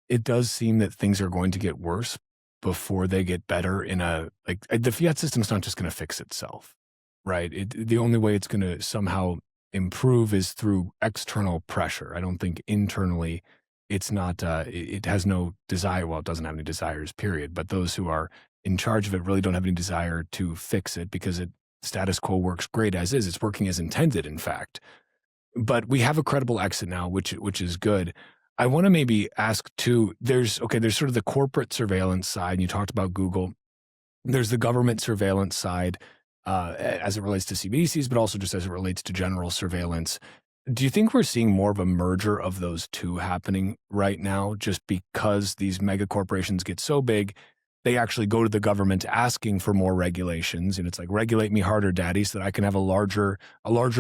It does seem that things are going to get worse before they get better the fiat system's not just going to fix itself, right? The only way it's going to somehow improve is through external pressure. I don't think internally it's not, it has no desire. Well, it doesn't have any desires, period. But those who are in charge of it really don't have any desire to fix it, because status quo works great as is. It's working as intended, in fact. But we have a credible exit now, which is good. I want to maybe ask too, there's sort of the corporate surveillance side, and you talked about Google. There's the government surveillance side as it relates to CBDCs, but also just as it relates to general surveillance. Do you think we're seeing more of a merger of those two happening right now, just because these mega corporations get so big, they actually go to the government asking for more regulations, and it's like, regulate me harder, daddy, so that I can have a larger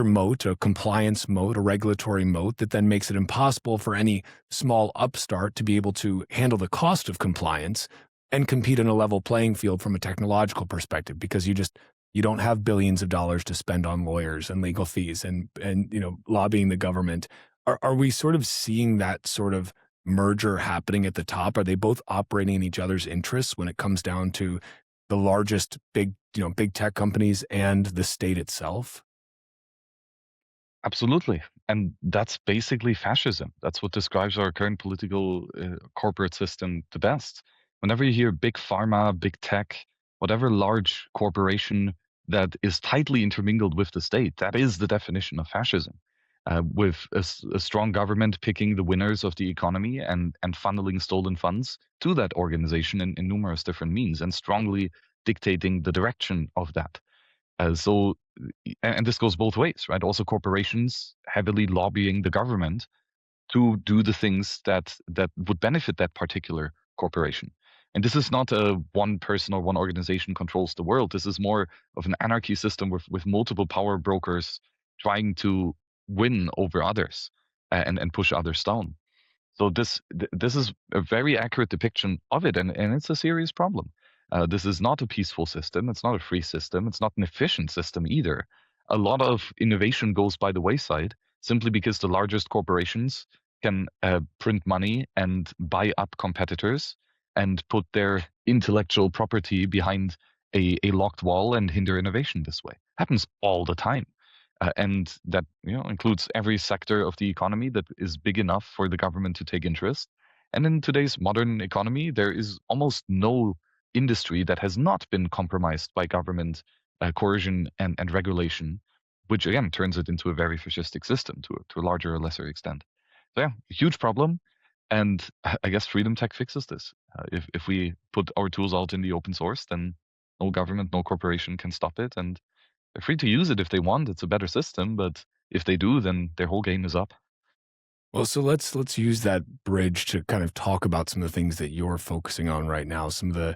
moat, a compliance moat, a regulatory moat that then makes it impossible for any small upstart to be able to handle the cost of compliance and compete on a level playing field from a technological perspective, because you don't have billions of dollars to spend on lawyers and legal fees and lobbying the government. Are we sort of seeing that sort of merger happening at the top? Are they both operating in each other's interests when it comes down to the largest big tech companies and the state itself? Absolutely. And that's basically fascism. That's what describes our current political corporate system the best. Whenever you hear big pharma, big tech, whatever large corporation that is tightly intermingled with the state, that is the definition of fascism. With a strong government picking the winners of the economy and funneling stolen funds to that organization in numerous different means and strongly dictating the direction of that. And this goes both ways, right? Also, corporations heavily lobbying the government to do the things that would benefit that particular corporation. And this is not a one person or one organization controls the world. This is more of an anarchy system with multiple power brokers trying to win over others and push others down. So this is a very accurate depiction of it, and it's a serious problem. This is not a peaceful system. It's not a free system. It's not an efficient system either. A lot of innovation goes by the wayside simply because the largest corporations can print money and buy up competitors and put their intellectual property behind a locked wall and hinder innovation this way. Happens all the time. And that includes every sector of the economy that is big enough for the government to take interest. And in today's modern economy, there is almost no industry that has not been compromised by government coercion and regulation, which again turns it into a very fascistic system to a larger or lesser extent. So yeah, a huge problem. And I guess Freedom Tech fixes this. If we put our tools out in the open source, then no government, no corporation can stop it. And they're free to use it if they want. It's a better system, but if they do, then their whole game is up. Well, so let's use that bridge to kind of talk about some of the things that you're focusing on right now, some of the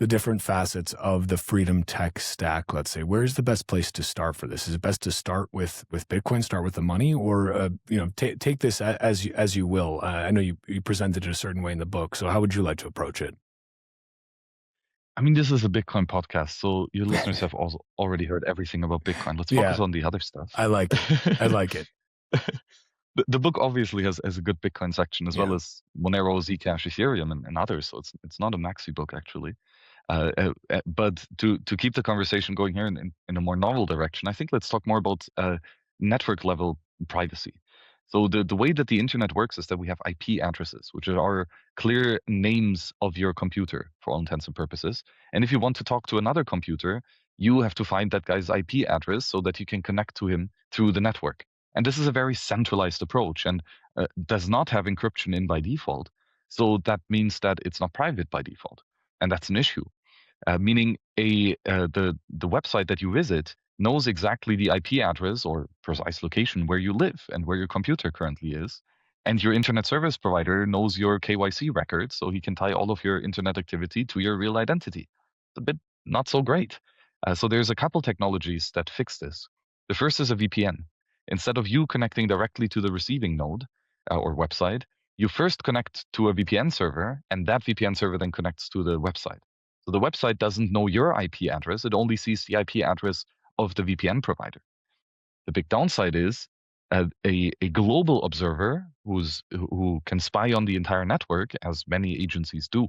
different facets of the Freedom Tech stack. Let's say, where's the best place to start for this? Is it best to start with Bitcoin, start with the money, or take this as you will? I know you presented it a certain way in the book, so how would you like to approach it? I mean, this is a Bitcoin podcast, so your listeners have also already heard everything about Bitcoin. Let's Yeah. focus on the other stuff. I like it. I like it. The book obviously has a good Bitcoin section as Yeah. well as Monero, Zcash, Ethereum, and others. So it's not a maxi book actually. But to keep the conversation going here in a more novel direction, I think let's talk more about network level privacy. So the way that the internet works is that we have IP addresses, which are clear names of your computer for all intents and purposes. And if you want to talk to another computer, you have to find that guy's IP address so that you can connect to him through the network. And this is a very centralized approach and does not have encryption in by default. So that means that it's not private by default. And that's an issue. Meaning the website that you visit knows exactly the IP address or precise location where you live and where your computer currently is. And your internet service provider knows your KYC records, so he can tie all of your internet activity to your real identity. It's a bit not so great. So there's a couple technologies that fix this. The first is a VPN. Instead of you connecting directly to the receiving node or website, you first connect to a VPN server, and that VPN server then connects to the website. So the website doesn't know your IP address, it only sees the IP address of the VPN provider. The big downside is a global observer who can spy on the entire network, as many agencies do.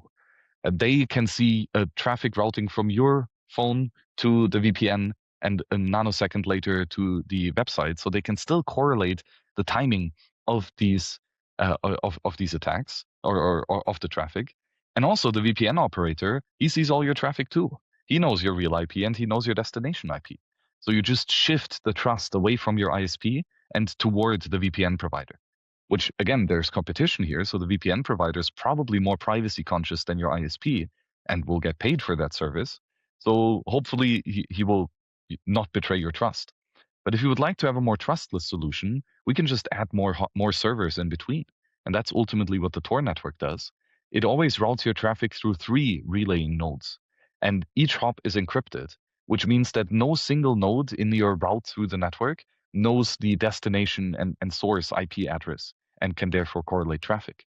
They can see traffic routing from your phone to the VPN and a nanosecond later to the website, so they can still correlate the timing of these of these attacks or of the traffic. And also the VPN operator, he sees all your traffic too. He knows your real IP and he knows your destination IP. So you just shift the trust away from your ISP and towards the VPN provider, which again, there's competition here. So the VPN provider is probably more privacy conscious than your ISP and will get paid for that service. So hopefully he will not betray your trust. But if you would like to have a more trustless solution, we can just add more servers in between. And that's ultimately what the Tor network does. It always routes your traffic through 3 relaying nodes. And each hop is encrypted, which means that no single node in your route through the network knows the destination and source IP address and can therefore correlate traffic.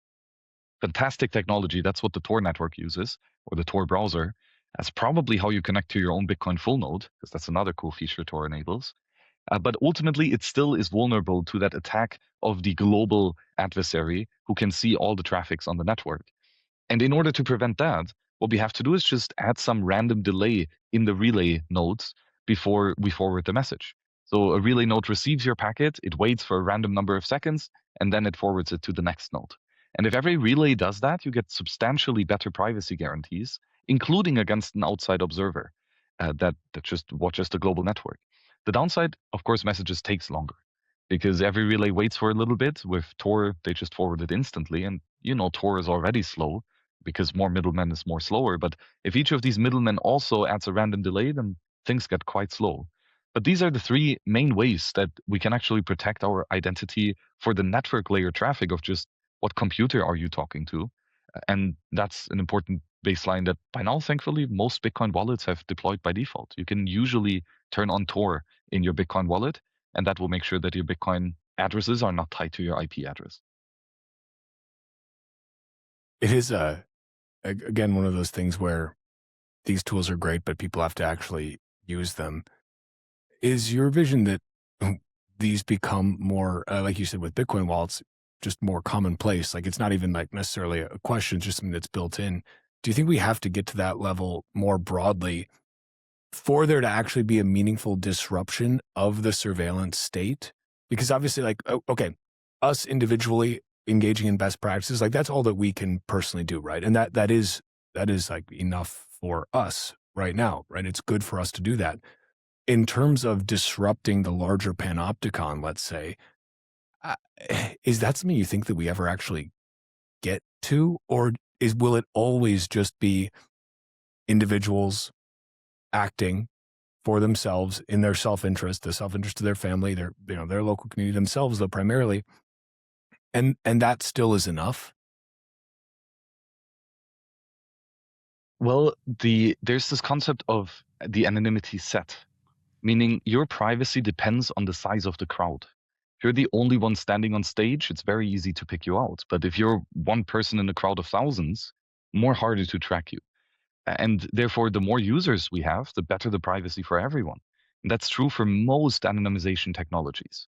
Fantastic technology. That's what the Tor network uses, or the Tor browser. That's probably how you connect to your own Bitcoin full node, because that's another cool feature Tor enables. But ultimately, it still is vulnerable to that attack of the global adversary who can see all the traffics on the network. And in order to prevent that, what we have to do is just add some random delay in the relay nodes before we forward the message. So a relay node receives your packet, it waits for a random number of seconds, and then it forwards it to the next node. And if every relay does that, you get substantially better privacy guarantees, including against an outside observer that just watches the global network. The downside, of course, messages takes longer because every relay waits for a little bit. With Tor, they just forward it instantly. And Tor is already slow because more middlemen is more slower. But if each of these middlemen also adds a random delay, then things get quite slow. But these are the 3 main ways that we can actually protect our identity for the network layer traffic of just what computer are you talking to. And that's an important baseline that by now, thankfully, most Bitcoin wallets have deployed by default. You can usually turn on Tor in your Bitcoin wallet, and that will make sure that your Bitcoin addresses are not tied to your IP address. It is, again, one of those things where these tools are great, but people have to actually use them. Is your vision that these become more, like you said, with Bitcoin wallets, just more commonplace? Like it's not even like necessarily a question, it's just something that's built in. Do you think we have to get to that level more broadly for there to actually be a meaningful disruption of the surveillance state? Because obviously, like, okay, us individually engaging in best practices, like that's all that we can personally do, right? And that is like enough for us right now, right? It's good for us to do that. In terms of disrupting the larger panopticon, let's say, uh, is that something you think that we ever actually get to, or will it always just be individuals acting for themselves in their self-interest, the self-interest of their family, their local community, themselves, though primarily, and that still is enough? Well, there's this concept of the anonymity set, meaning your privacy depends on the size of the crowd. If you're the only one standing on stage, it's very easy to pick you out. But if you're one person in a crowd of thousands, more harder to track you. And therefore, the more users we have, the better the privacy for everyone. And that's true for most anonymization technologies.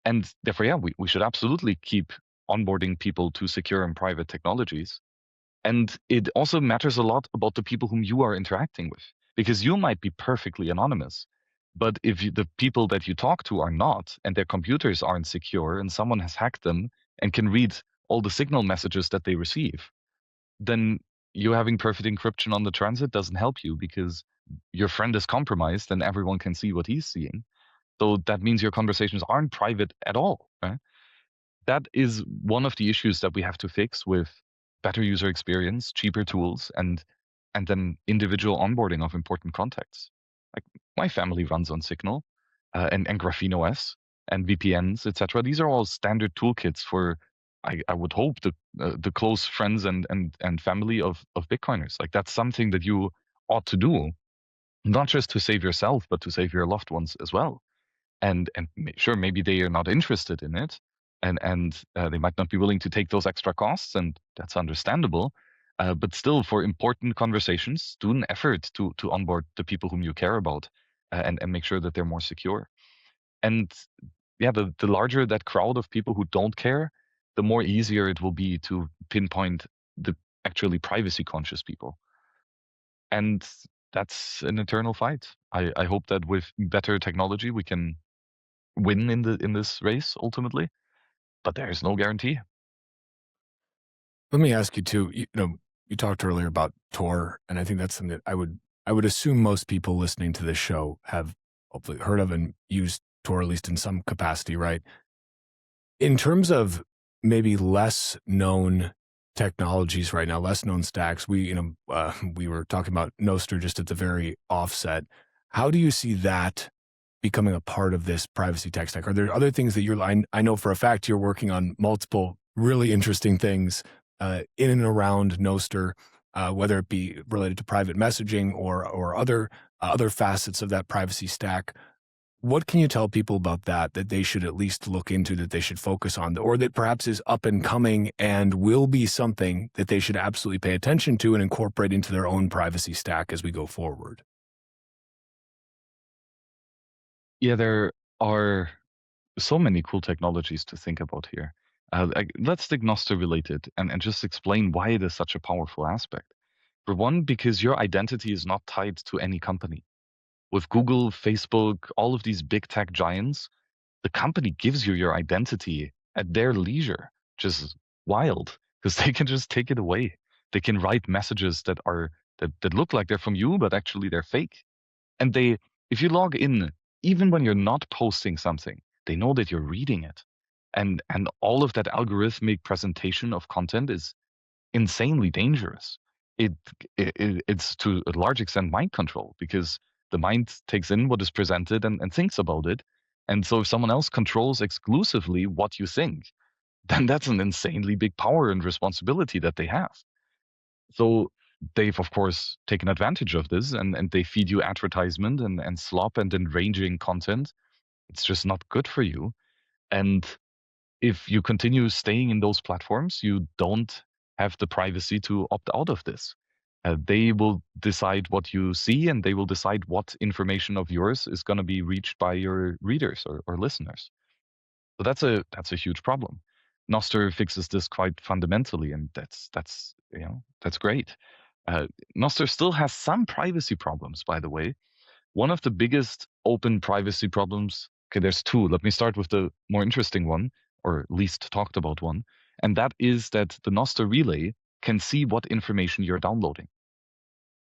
And therefore, yeah, we should absolutely keep onboarding people to secure and private technologies. And it also matters a lot about the people whom you are interacting with, because you might be perfectly anonymous. But if the people that you talk to are not, and their computers aren't secure, and someone has hacked them and can read all the signal messages that they receive, then you having perfect encryption on the transit doesn't help you because your friend is compromised and everyone can see what he's seeing. So that means your conversations aren't private at all, right? That is one of the issues that we have to fix with better user experience, cheaper tools, and then individual onboarding of important contacts. Like my family runs on Signal and Graphene OS and VPNs, etc. These are all standard toolkits for I would hope the close friends and family of Bitcoiners. Like that's something that you ought to do, not just to save yourself, but to save your loved ones as well. And sure, maybe they are not interested in it, and they might not be willing to take those extra costs, and that's understandable. But still, for important conversations, do an effort to onboard the people whom you care about, and make sure that they're more secure. And yeah, the larger that crowd of people who don't care, the more easier it will be to pinpoint the actually privacy conscious people. And that's an eternal fight. I hope that with better technology we can win in this race ultimately, but there's no guarantee. Let me ask you too. You talked earlier about Tor, and I think that's something that I would assume most people listening to this show have hopefully heard of and used Tor at least in some capacity, right? In terms of maybe less known technologies right now, less known stacks, we were talking about Nostr just at the very offset. How do you see that becoming a part of this privacy tech stack? Are there other things that I know for a fact you're working on multiple really interesting things in and around Nostr, whether it be related to private messaging or other facets of that privacy stack. What can you tell people about that they should at least look into, that they should focus on, or that perhaps is up and coming and will be something that they should absolutely pay attention to and incorporate into their own privacy stack as we go forward? Yeah, there are so many cool technologies to think about here. Let's stick Nostr related and just explain why it is such a powerful aspect. For one, because your identity is not tied to any company. With Google, Facebook, all of these big tech giants, the company gives you your identity at their leisure, which is wild because they can just take it away. They can write messages that look like they're from you, but actually they're fake. And if you log in, even when you're not posting something, they know that you're reading it. And all of that algorithmic presentation of content is insanely dangerous. It, it's to a large extent mind control because the mind takes in what is presented and thinks about it. And so if someone else controls exclusively what you think, then that's an insanely big power and responsibility that they have. So they've of course taken advantage of this, and they feed you advertisement and slop and enraging content. It's just not good for you. And if you continue staying in those platforms, you don't have the privacy to opt out of this. They will decide what you see, and they will decide what information of yours is going to be reached by your readers or listeners. So that's a huge problem. Nostr fixes this quite fundamentally, and that's great. Uh, Nostr still has some privacy problems, by the way. One of the biggest open privacy problems, okay, there's two. Let me start with the more interesting one, or least talked about one, and that is that the Nostr relay can see what information you're downloading.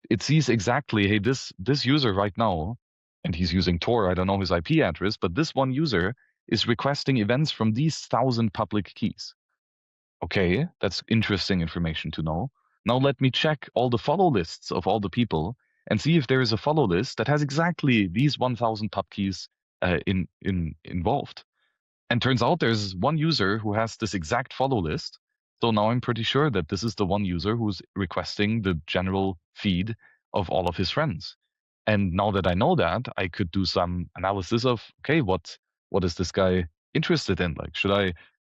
It sees exactly, hey, this user right now, and he's using Tor, I don't know his IP address, but this one user is requesting events from these 1,000 public keys. Okay, that's interesting information to know. Now let me check all the follow lists of all the people and see if there is a follow list that has exactly these 1,000 pub keys involved. And turns out there's one user who has this exact follow list. So now I'm pretty sure that this is the one user who's requesting the general feed of all of his friends. And now that I know that, I could do some analysis of, okay, what is this guy interested in? Like,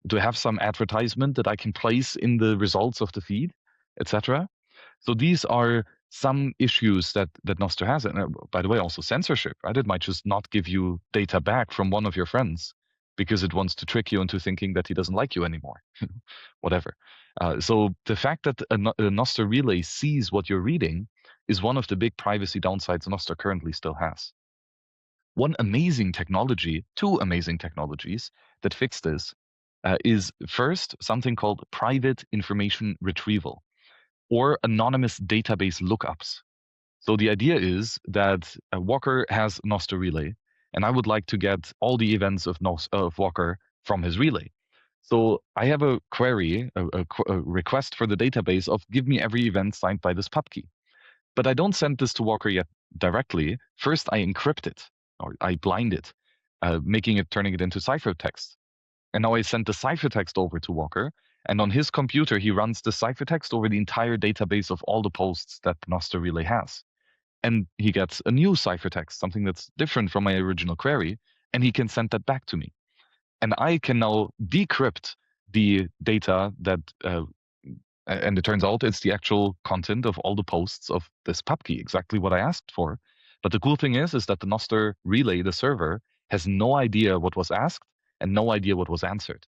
do I have some advertisement that I can place in the results of the feed, etc.? So these are some issues that Nostr has. And by the way, also censorship, right? It might just not give you data back from one of your friends because it wants to trick you into thinking that he doesn't like you anymore, whatever. So the fact that a Nostr relay sees what you're reading is one of the big privacy downsides Nostr currently still has. One amazing technology, two amazing technologies that fix this is first something called private information retrieval or anonymous database lookups. So the idea is that Walker has Nostr relay, and I would like to get all the events of Walker from his relay. So I have a query, a request for the database of give me every event signed by this pub key. But I don't send this to Walker yet directly. First, I encrypt it, or I blind it, turning it into ciphertext. And now I send the ciphertext over to Walker, and on his computer, he runs the ciphertext over the entire database of all the posts that Nostr relay has. And he gets a new ciphertext, something that's different from my original query, and he can send that back to me. And I can now decrypt the data and it turns out it's the actual content of all the posts of this pub key, exactly what I asked for. But the cool thing is that the Nostr relay, the server, has no idea what was asked and no idea what was answered.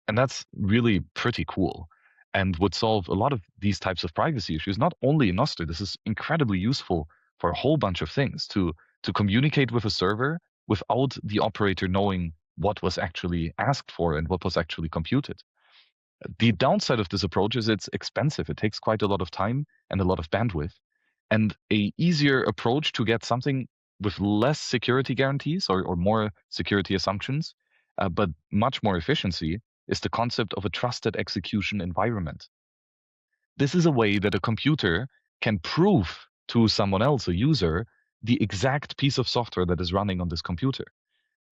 And that's really pretty cool and would solve a lot of these types of privacy issues, not only in Nostr. This is incredibly useful for a whole bunch of things to communicate with a server without the operator knowing what was actually asked for and what was actually computed. The downside of this approach is it's expensive. It takes quite a lot of time and a lot of bandwidth. And a easier approach to get something with less security guarantees or more security assumptions, but much more efficiency, is the concept of a trusted execution environment. This is a way that a computer can prove to someone else, a user, the exact piece of software that is running on this computer.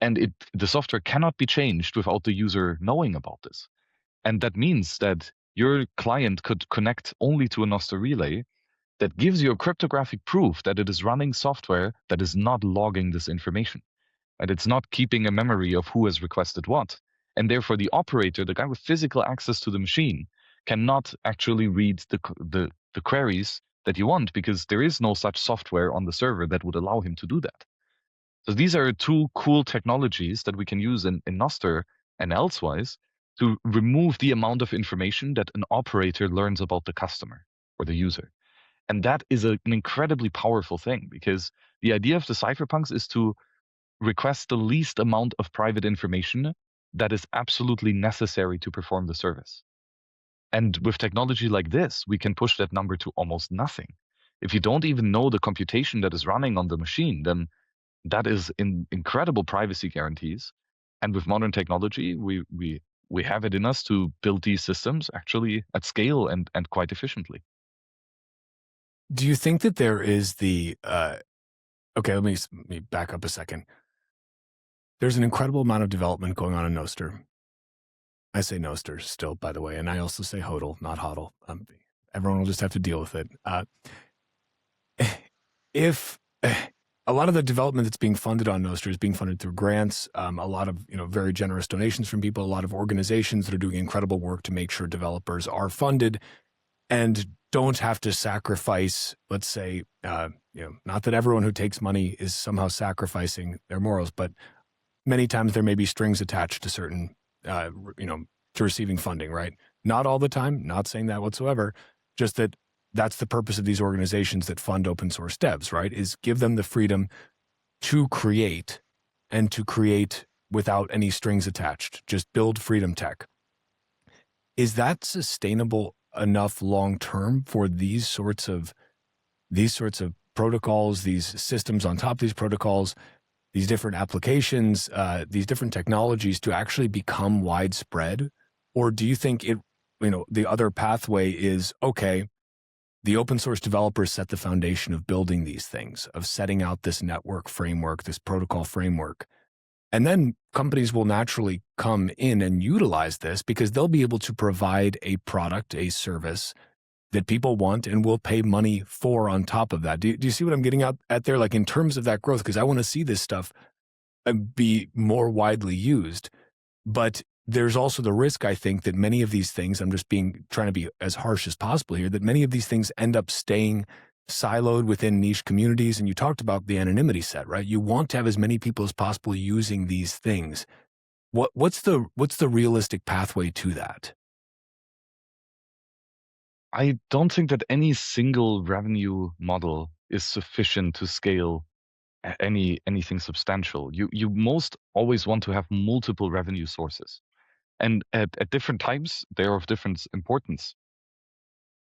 And the software cannot be changed without the user knowing about this. And that means that your client could connect only to a Nostr relay that gives you a cryptographic proof that it is running software that is not logging this information. And it's not keeping a memory of who has requested what. And therefore, the operator, the guy with physical access to the machine, cannot actually read the queries that you want because there is no such software on the server that would allow him to do that. So these are two cool technologies that we can use in Nostr and elsewise to remove the amount of information that an operator learns about the customer or the user. And that is an incredibly powerful thing because the idea of the cypherpunks is to request the least amount of private information that is absolutely necessary to perform the service. And with technology like this, we can push that number to almost nothing. If you don't even know the computation that is running on the machine, then that is incredible privacy guarantees. And with modern technology, we have it in us to build these systems actually at scale and quite efficiently. Do you think that there is okay, let me back up a second. There's an incredible amount of development going on in Nostr. I say Nostr still, by the way, and I also say HODL, not HODL. Everyone will just have to deal with it. If a lot of the development that's being funded on Nostr is being funded through grants, a lot of very generous donations from people, a lot of organizations that are doing incredible work to make sure developers are funded and don't have to sacrifice, let's say, not that everyone who takes money is somehow sacrificing their morals, but many times there may be strings attached to certain, to receiving funding, right? Not all the time, not saying that whatsoever, just that that's the purpose of these organizations that fund open source devs, right? Is give them the freedom to create and to create without any strings attached, just build freedom tech. Is that sustainable enough long-term for these sorts of protocols, these systems on top of these protocols, these different applications, these different technologies to actually become widespread? Or do you think the other pathway is, okay, the open source developers set the foundation of building these things, of setting out this network framework, this protocol framework, and then companies will naturally come in and utilize this because they'll be able to provide a product, a service that people want and will pay money for on top of that. Do you see what I'm getting at there? Like in terms of that growth, because I want to see this stuff be more widely used. But there's also the risk, I think, that many of these things, I'm just trying to be as harsh as possible here, that many of these things end up staying siloed within niche communities. And you talked about the anonymity set, right? You want to have as many people as possible using these things. What's the realistic pathway to that? I don't think that any single revenue model is sufficient to scale anything substantial. You most always want to have multiple revenue sources. And at different times, they're of different importance.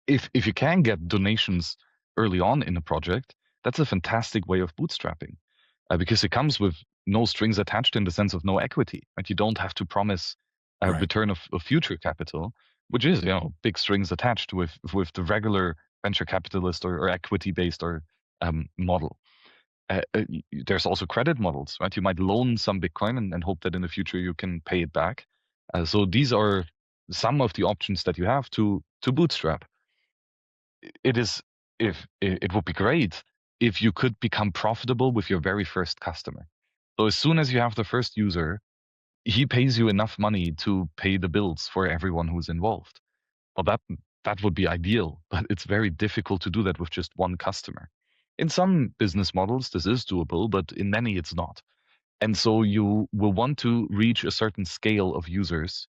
If you can get donations early on in a project, that's a fantastic way of bootstrapping, because it comes with no strings attached in the sense of no equity. Right? You don't have to promise a Right. return of future capital, which is big strings attached with the regular venture capitalist or equity based or model. There's also credit models, right? You might loan some Bitcoin and hope that in the future you can pay it back. So these are some of the options that you have to bootstrap. It is if it would be great if you could become profitable with your very first customer. So as soon as you have the first user, he pays you enough money to pay the bills for everyone who's involved. Well, that would be ideal, but it's very difficult to do that with just one customer. In some business models, this is doable, but in many, it's not. And so you will want to reach a certain scale of users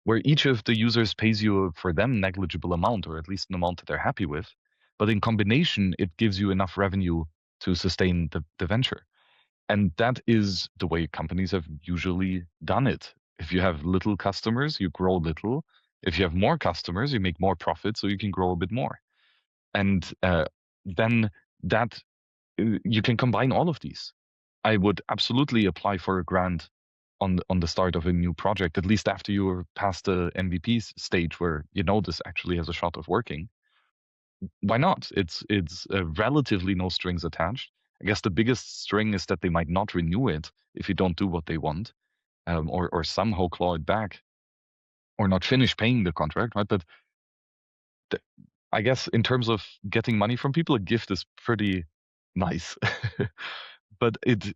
where each of the users pays you for them negligible amount, or at least an amount that they're happy with. But in combination, it gives you enough revenue to sustain the venture. And that is the way companies have usually done it. If you have little customers, you grow little. If you have more customers, you make more profit, so you can grow a bit more. And then that you can combine all of these. I would absolutely apply for a grant on the start of a new project, at least after you're past the MVP stage where you know this actually has a shot of working. Why not? It's relatively no strings attached. I guess the biggest string is that they might not renew it if you don't do what they want, or somehow claw it back, or not finish paying the contract, right? But th- I guess in terms of getting money from people, a gift is pretty nice, but it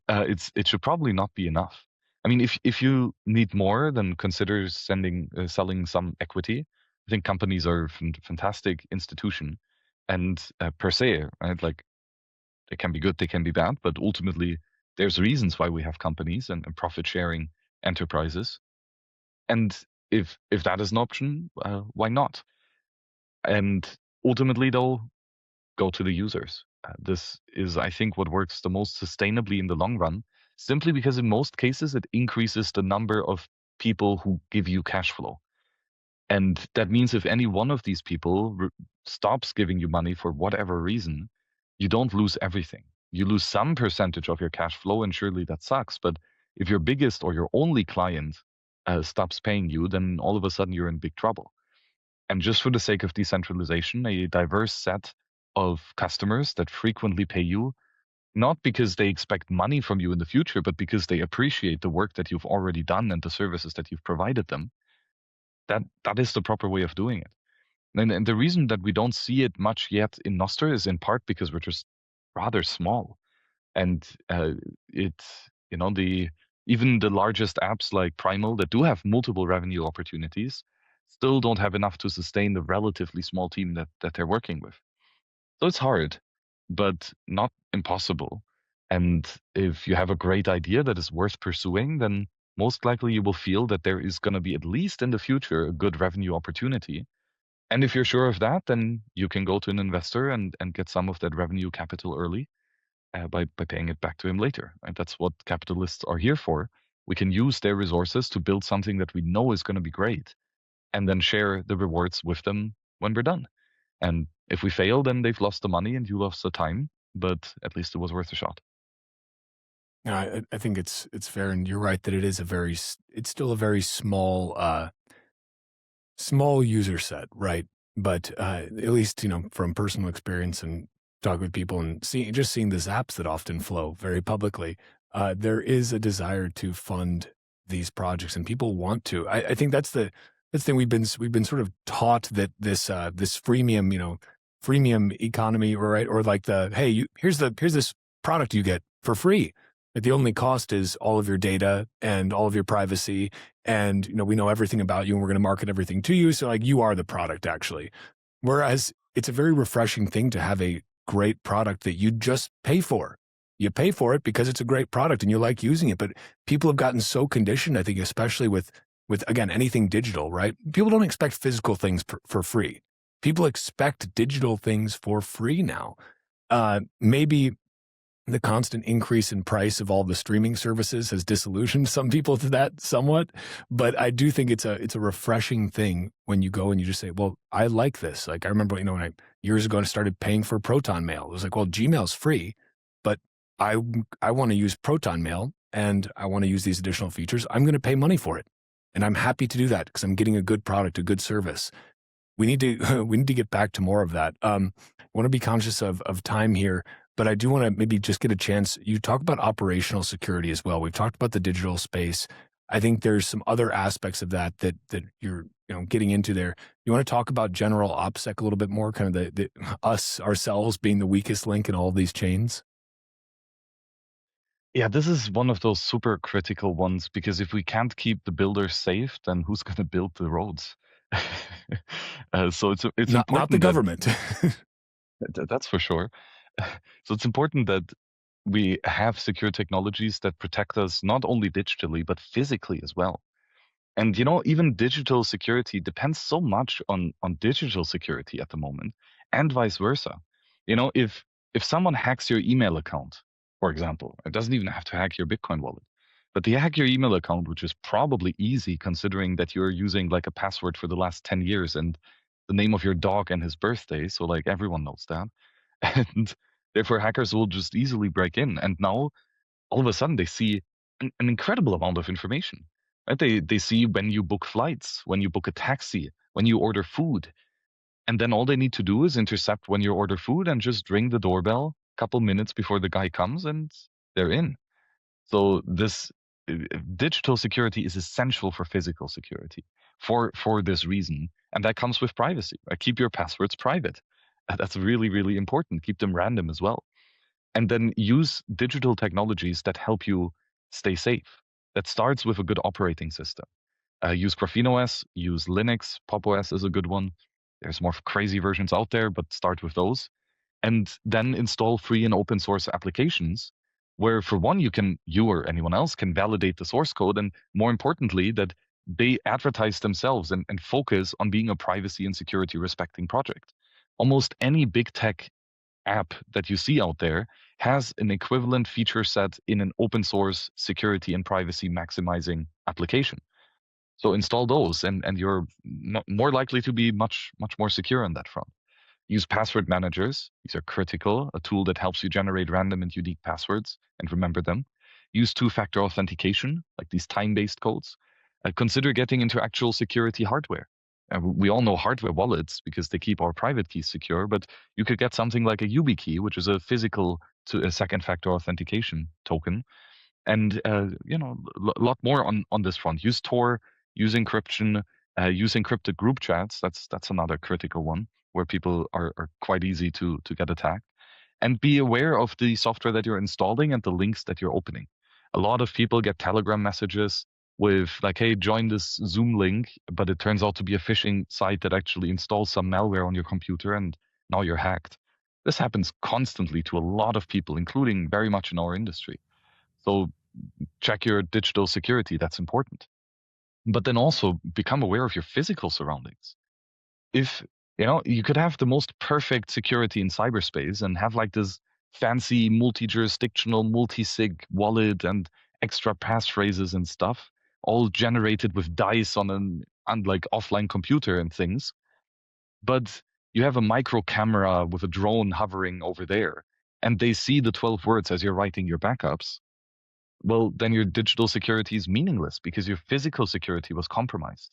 should probably not be enough. I mean, if you need more, then consider selling some equity. I think companies are a fantastic institution, and per se, right? Like they can be good, they can be bad, but ultimately there's reasons why we have companies and profit sharing enterprises. And if that is an option, why not? And ultimately, though, go to the users. This is, I think, what works the most sustainably in the long run, simply because in most cases it increases the number of people who give you cash flow. And that means if any one of these people stops giving you money for whatever reason, you don't lose everything. You lose some percentage of your cash flow, and surely that sucks. But if your biggest or your only client stops paying you, then all of a sudden you're in big trouble. And just for the sake of decentralization, a diverse set of customers that frequently pay you, not because they expect money from you in the future, but because they appreciate the work that you've already done and the services that you've provided them. That is the proper way of doing it. And the reason that we don't see it much yet in Nostr is in part because we're just rather small. And it's, the even the largest apps like Primal that do have multiple revenue opportunities still don't have enough to sustain the relatively small team that they're working with. So it's hard, but not impossible. And if you have a great idea that is worth pursuing, then most likely you will feel that there is going to be, at least in the future, a good revenue opportunity. And if you're sure of that, then you can go to an investor and get some of that revenue capital early by paying it back to him later. And that's what capitalists are here for. We can use their resources to build something that we know is going to be great and then share the rewards with them when we're done. And if we fail, then they've lost the money and you lost the time, but at least it was worth a shot. Yeah, I think it's fair, and you're right that it's still a very small user set, right? But at least from personal experience and talking with people and seeing these apps that often flow very publicly, there is a desire to fund these projects, and people want to. I think that's the thing we've been sort of taught that this freemium economy, right? Or like here's this product you get for free. But the only cost is all of your data and all of your privacy. And, we know everything about you and we're going to market everything to you. So like you are the product actually. Whereas it's a very refreshing thing to have a great product that you just pay for. You pay for it because it's a great product and you like using it. But people have gotten so conditioned, I think, especially with again, anything digital, right? People don't expect physical things for free. People expect digital things for free now. Maybe the constant increase in price of all the streaming services has disillusioned some people to that somewhat, but I do think it's a refreshing thing when you go and you just say, well, I like this. Like I remember, when I years ago I started paying for Proton Mail. It was like, well, Gmail's free, but I want to use Proton Mail and I want to use these additional features. I'm going to pay money for it. And I'm happy to do that because I'm getting a good product, a good service. We need to get back to more of that. I want to be conscious of time here. But I do want to maybe just get a chance. You talk about operational security as well. We've talked about the digital space. I think there's some other aspects of that you're getting into there. You want to talk about general OPSEC a little bit more, kind of the us ourselves being the weakest link in all of these chains? Yeah, this is one of those super critical ones because if we can't keep the builders safe, then who's going to build the roads? So it's Not the important government. that's for sure. So it's important that we have secure technologies that protect us not only digitally, but physically as well. And even digital security depends so much on digital security at the moment, and vice versa. If someone hacks your email account, for example, it doesn't even have to hack your Bitcoin wallet, but they hack your email account, which is probably easy considering that you're using like a password for the last 10 years and the name of your dog and his birthday. So like everyone knows that. And therefore hackers will just easily break in. And now all of a sudden they see an incredible amount of information. Right? They see when you book flights, when you book a taxi, when you order food. And then all they need to do is intercept when you order food and just ring the doorbell a couple minutes before the guy comes and they're in. So this digital security is essential for physical security for this reason. And that comes with privacy. Right? Keep your passwords private. That's really, really important. Keep them random as well. And then use digital technologies that help you stay safe. That starts with a good operating system. Use Graphene OS, use Linux, Pop! OS is a good one. There's more crazy versions out there, but start with those. And then install free and open source applications where, for one, you or anyone else can validate the source code. And more importantly, that they advertise themselves and focus on being a privacy and security respecting project. Almost any big tech app that you see out there has an equivalent feature set in an open source security and privacy maximizing application. So install those and you're more likely to be much, much more secure on that front. Use password managers. These are critical, a tool that helps you generate random and unique passwords and remember them. Use two-factor authentication, like these time-based codes. Consider getting into actual security hardware. We all know hardware wallets because they keep our private keys secure, but you could get something like a YubiKey, which is a physical to a second factor authentication token. And a lot more on this front. Use Tor, use encryption, Use encrypted group chats. That's another critical one where people are quite easy to get attacked. And be aware of the software that you're installing and the links that you're opening. A lot of people get Telegram messages with like, hey, join this Zoom link, but it turns out to be a phishing site that actually installs some malware on your computer and now you're hacked. This happens constantly to a lot of people, including very much in our industry. So check your digital security. That's important. But then also become aware of your physical surroundings. If, you could have the most perfect security in cyberspace and have like this fancy multi-jurisdictional, multi-sig wallet and extra passphrases and stuff, all generated with dice on an like offline computer and things. But you have a micro camera with a drone hovering over there, and they see the 12 words as you're writing your backups. Well, then your digital security is meaningless because your physical security was compromised.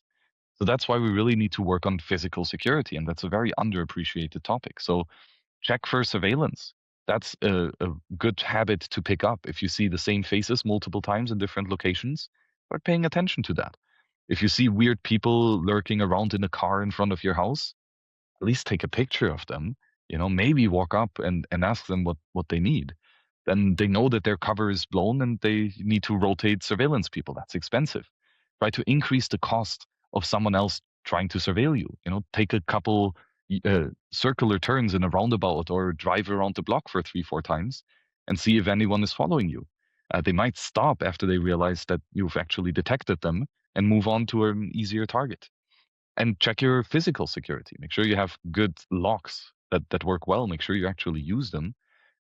So that's why we really need to work on physical security, and that's a very underappreciated topic. So check for surveillance. That's a good habit to pick up. If you see the same faces multiple times in different locations, start paying attention to that. If you see weird people lurking around in a car in front of your house, at least take a picture of them. Maybe walk up and ask them what they need. Then they know that their cover is blown and they need to rotate surveillance people. That's expensive. Try to increase the cost of someone else trying to surveil you. Take a couple circular turns in a roundabout or drive around the block for 3, 4 times and see if anyone is following you. They might stop after they realize that you've actually detected them and move on to an easier target. And check your physical security. Make sure you have good locks that work well. Make sure you actually use them,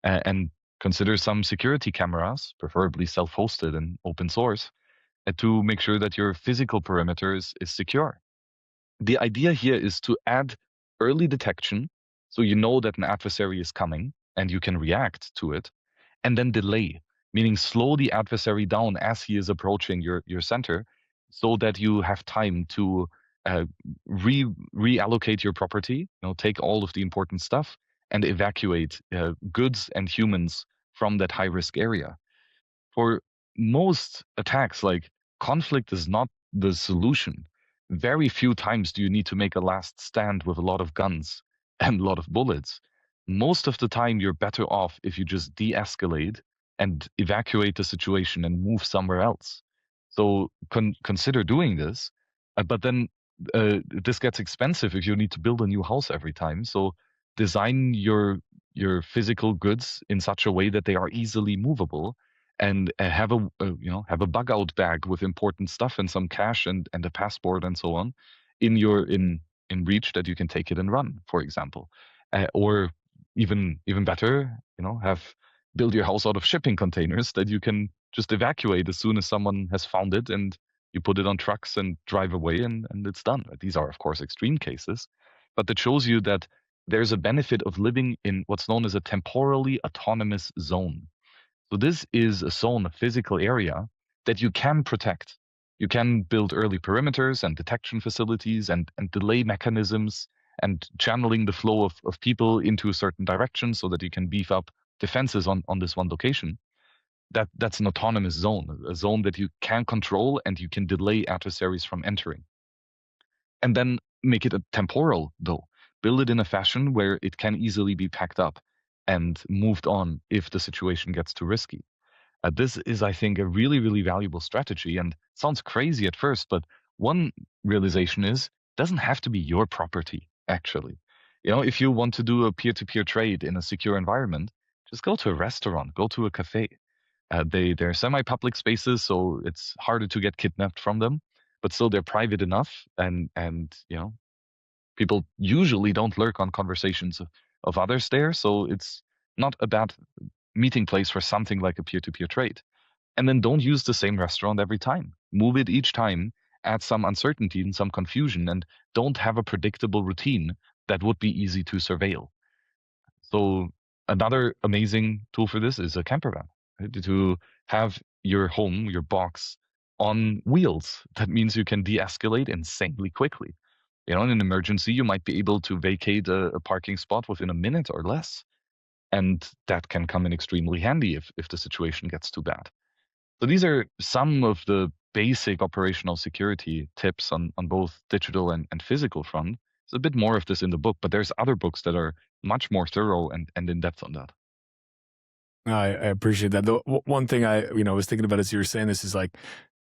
and consider some security cameras, preferably self-hosted and open source, to make sure that your physical perimeter is secure. The idea here is to add early detection, so you know that an adversary is coming and you can react to it, and then delay, meaning slow the adversary down as he is approaching your center, so that you have time to uh, reallocate your property, take all of the important stuff and evacuate goods and humans from that high risk area. For most attacks, like, conflict is not the solution. Very few times do you need to make a last stand with a lot of guns and a lot of bullets. Most of the time, you're better off if you just de-escalate and evacuate the situation and move somewhere else. So consider doing this. But then this gets expensive if you need to build a new house every time. So design your physical goods in such a way that they are easily movable, and have a bug out bag with important stuff and some cash and a passport and so on in reach, that you can take it and run, for example. Or even better, have build your house out of shipping containers that you can just evacuate as soon as someone has found it, and you put it on trucks and drive away, and it's done. These are, of course, extreme cases, but that shows you that there's a benefit of living in what's known as a temporally autonomous zone. So this is a zone, a physical area that you can protect. You can build early perimeters and detection facilities and delay mechanisms and channeling the flow of people into a certain direction so that you can beef up defenses on this one location. That's an autonomous zone, a zone that you can control and you can delay adversaries from entering. And then make it a temporal, though. Build it in a fashion where it can easily be packed up and moved on if the situation gets too risky. This is, I think, a really, really valuable strategy, and sounds crazy at first, but one realization is it doesn't have to be your property, actually. If you want to do a peer-to-peer trade in a secure environment, just go to a restaurant, go to a cafe. They're semi-public spaces, so it's harder to get kidnapped from them, but still they're private enough, and people usually don't lurk on conversations of others there, so it's not a bad meeting place for something like a peer-to-peer trade. And then don't use the same restaurant every time. Move it each time, add some uncertainty and some confusion, and don't have a predictable routine that would be easy to surveil. So another amazing tool for this is a camper van, right? To have your home, your box, on wheels. That means you can de-escalate insanely quickly. In an emergency, you might be able to vacate a parking spot within a minute or less. And that can come in extremely handy if the situation gets too bad. So these are some of the basic operational security tips on both digital and physical front. There's a bit more of this in the book, but there's other books that are much more thorough and in depth on that. I appreciate that. The one thing I was thinking about as you were saying this is like,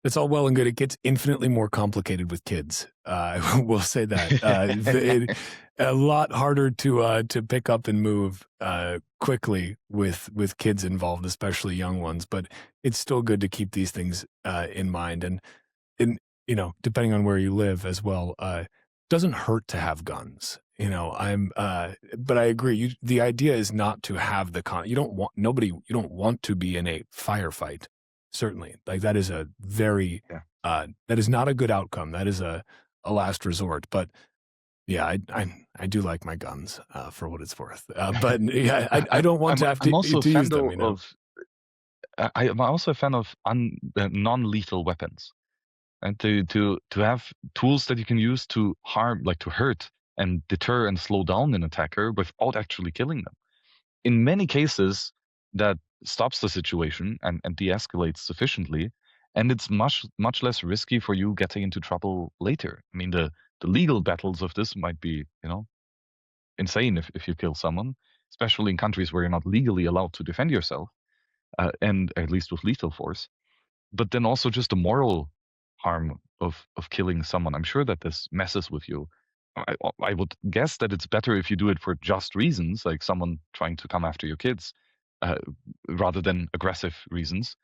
it's all well and good. It gets infinitely more complicated with kids. We'll say that. A lot harder to pick up and move quickly with kids involved, especially young ones. But it's still good to keep these things in mind. And depending on where you live as well, doesn't hurt to have guns. But I agree. The idea is not to have you don't want to be in a firefight. Certainly. Like that is a very, that is not a good outcome. That is a last resort. But yeah, I do like my guns for what it's worth. But yeah, I don't want to have I'm also to a fan use them. I'm also a fan of non-lethal weapons, and to have tools that you can use to harm, like to hurt and deter and slow down an attacker without actually killing them. In many cases, that stops the situation and de-escalates sufficiently, and it's much less risky for you getting into trouble later. I mean, the legal battles of this might be insane if you kill someone, especially in countries where you're not legally allowed to defend yourself, and at least with lethal force. But then also just the moral harm of killing someone. I'm sure that this messes with you. I would guess that it's better if you do it for just reasons, like someone trying to come after your kids, uh, rather than aggressive reasons.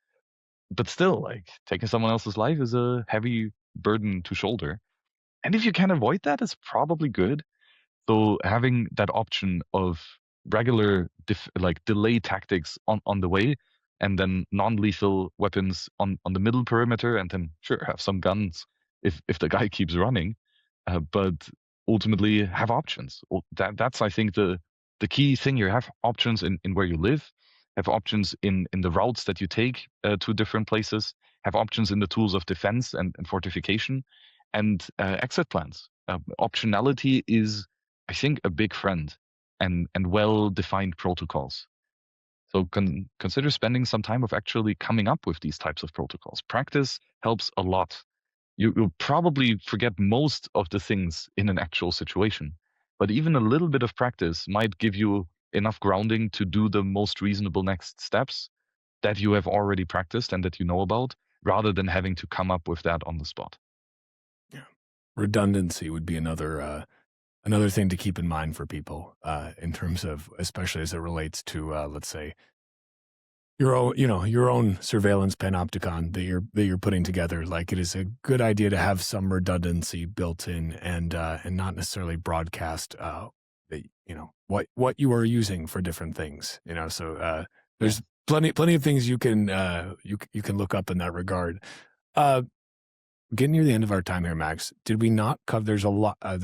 But still, like taking someone else's life is a heavy burden to shoulder. And if you can avoid that, it's probably good. So having that option of regular like delay tactics on the way, and then non-lethal weapons on the middle perimeter, and then sure have some guns if the guy keeps running, but ultimately have options. That's I think the key thing here. Have options in where you live, have options in the routes that you take to different places, have options in the tools of defense and fortification, and exit plans. Optionality is, I think, a big friend, and well-defined protocols. So consider spending some time of actually coming up with these types of protocols. Practice helps a lot. You'll probably forget most of the things in an actual situation, but even a little bit of practice might give you enough grounding to do the most reasonable next steps that you have already practiced and that you know about, rather than having to come up with that on the spot. Yeah. Redundancy would be another thing to keep in mind for people in terms of, especially as it relates to, let's say, your own surveillance panopticon that you're putting together. Like it is a good idea to have some redundancy built in and not necessarily broadcast what you are using for different things. So there's plenty of things you can look up in that regard. Getting near the end of our time here, Max. Did we not cover? There's a lot. I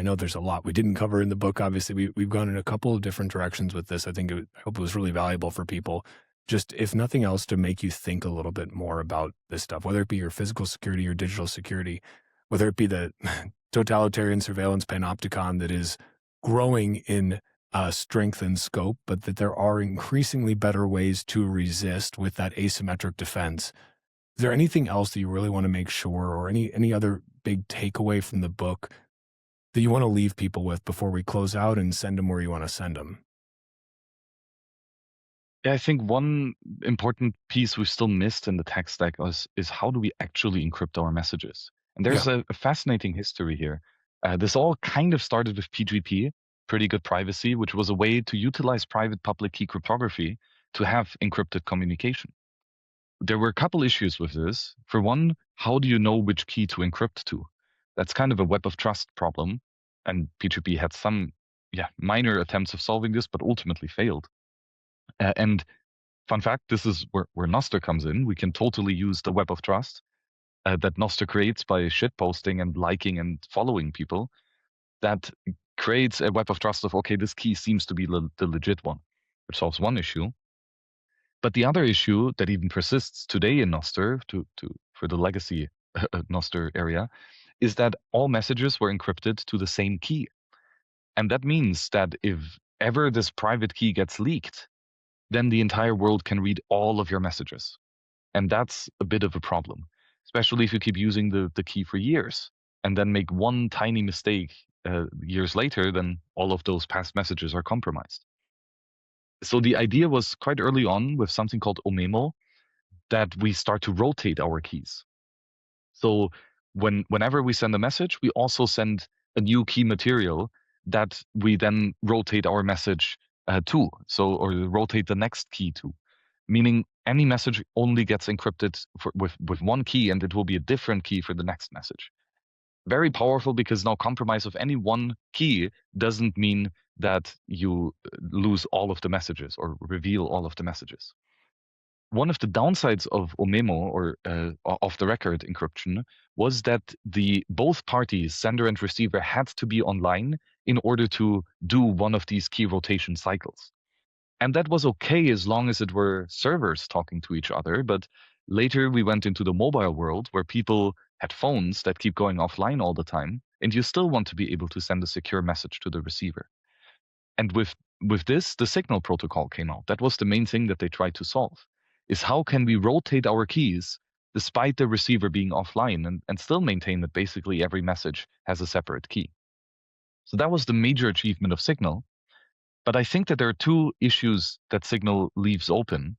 know there's a lot we didn't cover in the book. Obviously, we've gone in a couple of different directions with this. I hope it was really valuable for people. Just if nothing else, to make you think a little bit more about this stuff, whether it be your physical security or digital security, whether it be the totalitarian surveillance panopticon that is growing in strength and scope, but that there are increasingly better ways to resist with that asymmetric defense. Is there anything else that you really want to make sure, or any other big takeaway from the book that you want to leave people with before we close out and send them where you want to send them? Yeah, I think one important piece we've still missed in the tech stack is how do we actually encrypt our messages? And there's a fascinating history here. This all kind of started with PGP, pretty good privacy, which was a way to utilize private public key cryptography to have encrypted communication. There were a couple issues with this. For one, how do you know which key to encrypt to? That's kind of a web of trust problem. And PGP had some minor attempts of solving this, but ultimately failed. And fun fact, this is where Nostr comes in. We can totally use the web of trust that Nostr creates by shitposting and liking and following people. That creates a web of trust of, okay, this key seems to be the legit one, which solves one issue. But the other issue that even persists today in Nostr, for the legacy Nostr area, is that all messages were encrypted to the same key. And that means that if ever this private key gets leaked, then the entire world can read all of your messages. And that's a bit of a problem. especially if you keep using the key for years and then make one tiny mistake years later, then all of those past messages are compromised. So the idea was quite early on with something called Omemo that we start to rotate our keys. So whenever we send a message, we also send a new key material that we then rotate our message to. So, or rotate the next key to, meaning any message only gets encrypted with one key, and it will be a different key for the next message. Very powerful, because now compromise of any one key doesn't mean that you lose all of the messages or reveal all of the messages. One of the downsides of Omemo, or off the record encryption, was that the both parties, sender and receiver, had to be online in order to do one of these key rotation cycles. And that was okay as long as it were servers talking to each other. But later we went into the mobile world where people had phones that keep going offline all the time, and you still want to be able to send a secure message to the receiver. And with this, the Signal protocol came out. That was the main thing that they tried to solve, is how can we rotate our keys despite the receiver being offline, and still maintain that basically every message has a separate key. So that was the major achievement of Signal. But I think that there are two issues that Signal leaves open,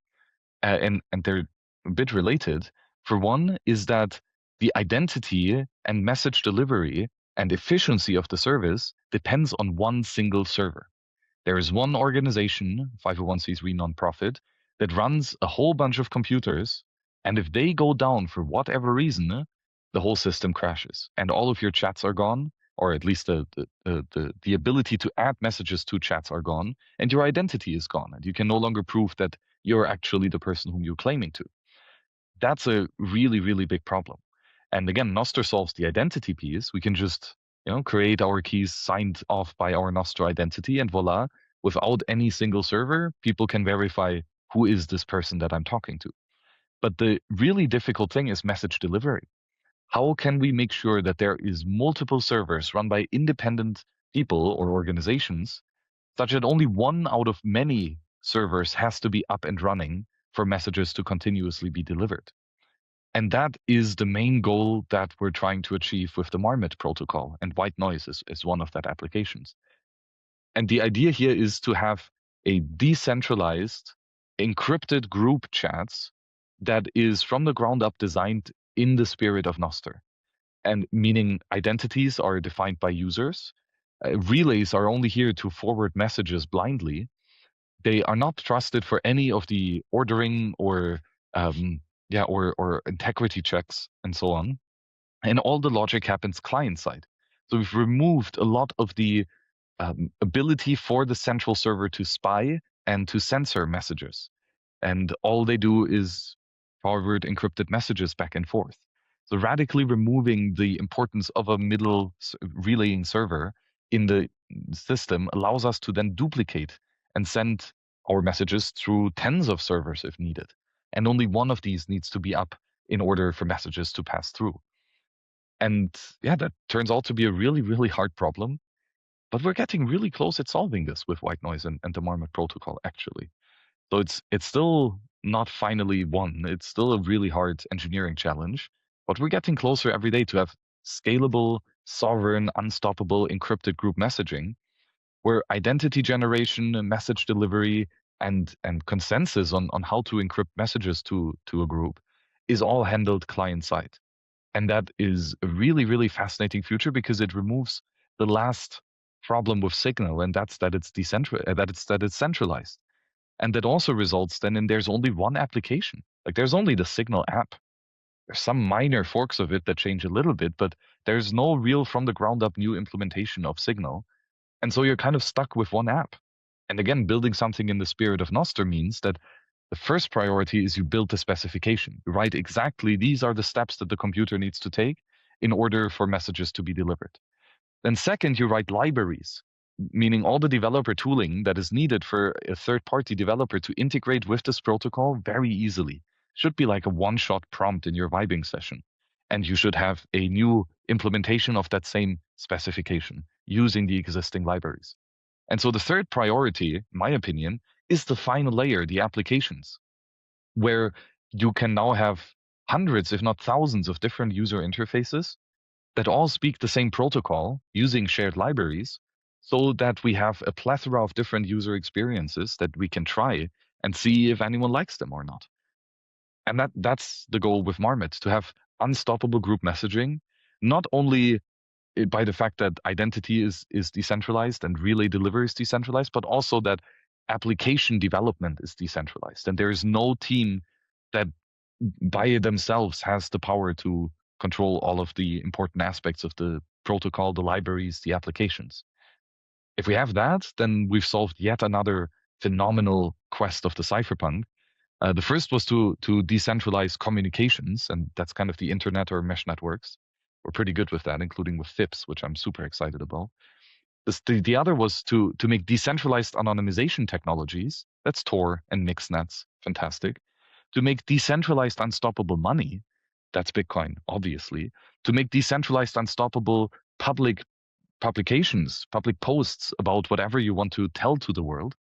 and they're a bit related. For one is that the identity and message delivery and efficiency of the service depends on one single server. There is one organization, 501c3 nonprofit, that runs a whole bunch of computers, and if they go down for whatever reason, the whole system crashes, and all of your chats are gone, or at least the ability to add messages to chats are gone, and your identity is gone, and you can no longer prove that you're actually the person whom you're claiming to. That's a really, really big problem. And again, Nostr solves the identity piece. We can just create our keys signed off by our Nostr identity, and voila, without any single server, people can verify who is this person that I'm talking to. But the really difficult thing is message delivery. How can we make sure that there is multiple servers run by independent people or organizations, such that only one out of many servers has to be up and running for messages to continuously be delivered? And that is the main goal that we're trying to achieve with the Marmot protocol, and white noise is one of that applications. And the idea here is to have a decentralized, encrypted group chats that is from the ground up designed in the spirit of Nostr. And meaning identities are defined by users. Relays are only here to forward messages blindly. They are not trusted for any of the ordering or or integrity checks and so on. And all the logic happens client side. So we've removed a lot of the ability for the central server to spy and to censor messages. And all they do is forward encrypted messages back and forth. So radically removing the importance of a middle relaying server in the system allows us to then duplicate and send our messages through tens of servers if needed. And only one of these needs to be up in order for messages to pass through. And yeah, that turns out to be a really, really hard problem. But we're getting really close at solving this with white noise and the Marmot protocol, actually. So it's still not finally won. It's still a really hard engineering challenge, but we're getting closer every day to have scalable, sovereign, unstoppable encrypted group messaging, where identity generation and message delivery and consensus on how to encrypt messages to a group is all handled client side. And that is a really, really fascinating future, because it removes the last problem with Signal, and that's that it's that it's centralized. And that also results then in there's only one application. Like there's only the Signal app. There's some minor forks of it that change a little bit, but there's no real from the ground up new implementation of Signal. And so you're kind of stuck with one app. And again, building something in the spirit of Nostr means that the first priority is you build the specification. You write exactly these are the steps that the computer needs to take in order for messages to be delivered. Then second, you write libraries, meaning all the developer tooling that is needed for a third-party developer to integrate with this protocol very easily. Should be like a one-shot prompt in your vibing session. And you should have a new implementation of that same specification using the existing libraries. And so the third priority, in my opinion, is the final layer, the applications, where you can now have hundreds, if not thousands, of different user interfaces that all speak the same protocol using shared libraries, so that we have a plethora of different user experiences that we can try and see if anyone likes them or not. And that's the goal with Marmot, to have unstoppable group messaging, not only by the fact that identity is decentralized and relay delivery is decentralized, but also that application development is decentralized. And there is no team that by themselves has the power to control all of the important aspects of the protocol, the libraries, the applications. If we have that, then we've solved yet another phenomenal quest of the cypherpunk. The first was to decentralize communications, and that's kind of the internet or mesh networks. We're pretty good with that, including with FIPS, which I'm super excited about. The other was to make decentralized anonymization technologies. That's Tor and mixnets, fantastic. To make decentralized unstoppable money, that's Bitcoin, obviously. To make decentralized unstoppable public publications, public posts about whatever you want to tell to the world.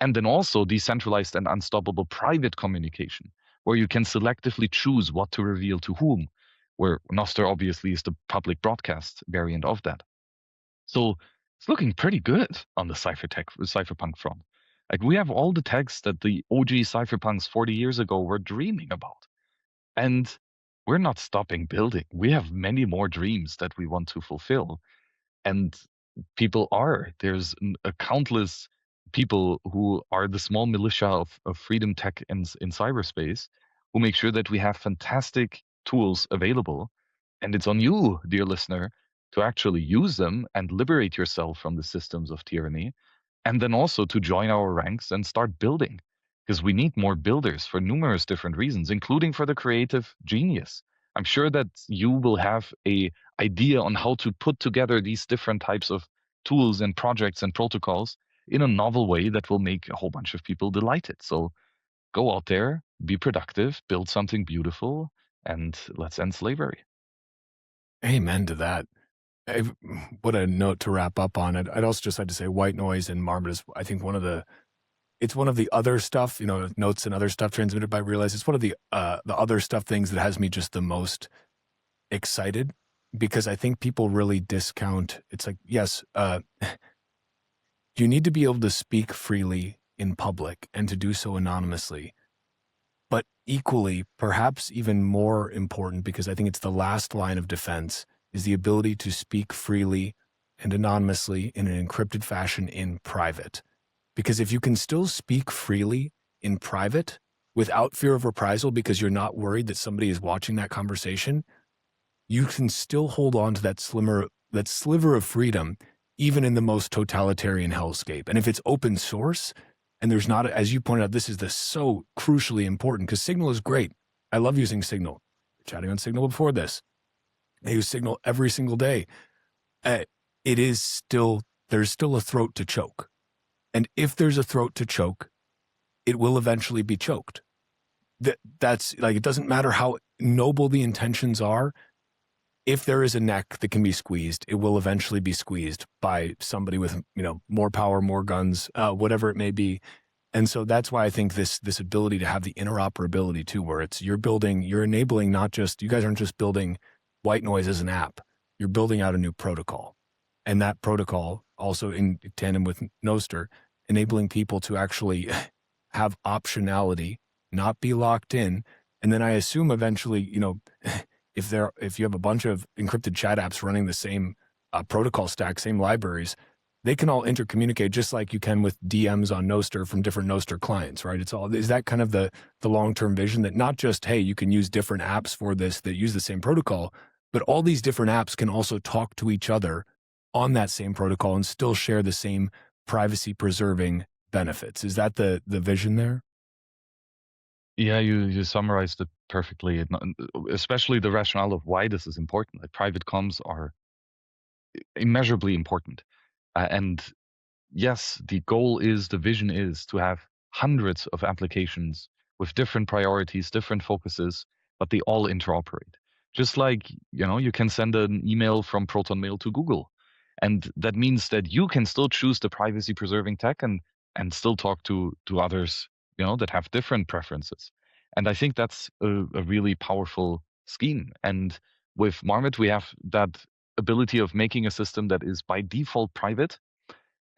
And then also decentralized and unstoppable private communication, where you can selectively choose what to reveal to whom, where Nostr obviously is the public broadcast variant of that. So it's looking pretty good on the cypherpunk front. Like, we have all the texts that the OG cypherpunks 40 years ago were dreaming about. And we're not stopping building. We have many more dreams that we want to fulfill. And people are. There's a countless people who are the small militia of freedom tech in cyberspace, who make sure that we have fantastic tools available. And it's on you, dear listener, to actually use them and liberate yourself from the systems of tyranny. And then also to join our ranks and start building, because we need more builders for numerous different reasons, including for the creative genius. I'm sure that you will have a idea on how to put together these different types of tools and projects and protocols in a novel way that will make a whole bunch of people delighted. So go out there, be productive, build something beautiful, and let's end slavery. Amen to that. What a note to wrap up on. I'd also just like to say white noise and Marmot is, I think, it's one of the other stuff, notes and other stuff transmitted by Realize. It's one of the other stuff things that has me just the most excited, because I think people really discount. It's like, yes, you need to be able to speak freely in public and to do so anonymously. But equally, perhaps even more important, because I think it's the last line of defense, is the ability to speak freely and anonymously in an encrypted fashion in private. Because if you can still speak freely in private without fear of reprisal, because you're not worried that somebody is watching that conversation, you can still hold on to that sliver of freedom, even in the most totalitarian hellscape. And if it's open source, and there's not, as you pointed out, this is so crucially important, because Signal is great. I love using Signal. Chatting on Signal before this. I use Signal every single day. There's still a throat to choke. And if there's a throat to choke, it will eventually be choked. That's like, it doesn't matter how noble the intentions are. If there is a neck that can be squeezed, it will eventually be squeezed by somebody with, more power, more guns, whatever it may be. And so that's why I think this ability to have the interoperability too, where you're enabling, not just, you guys aren't just building white noise as an app, you're building out a new protocol. And that protocol also in tandem with Nostr, enabling people to actually have optionality, not be locked in. And then I assume eventually, if you have a bunch of encrypted chat apps running the same protocol stack, same libraries, they can all intercommunicate just like you can with DMs on Nostr from different Nostr clients, right? Is that kind of the long-term vision, that not just, hey, you can use different apps for this that use the same protocol, but all these different apps can also talk to each other on that same protocol and still share the same privacy-preserving benefits. Is that the vision there? Yeah, you summarized it perfectly, especially the rationale of why this is important. Like, private comms are immeasurably important. And yes, the vision is to have hundreds of applications with different priorities, different focuses, but they all interoperate. Just like, you can send an email from Proton Mail to Google. And that means that you can still choose the privacy preserving tech and still talk to others, that have different preferences. And I think that's a really powerful scheme. And with Marmot, we have that ability of making a system that is by default private.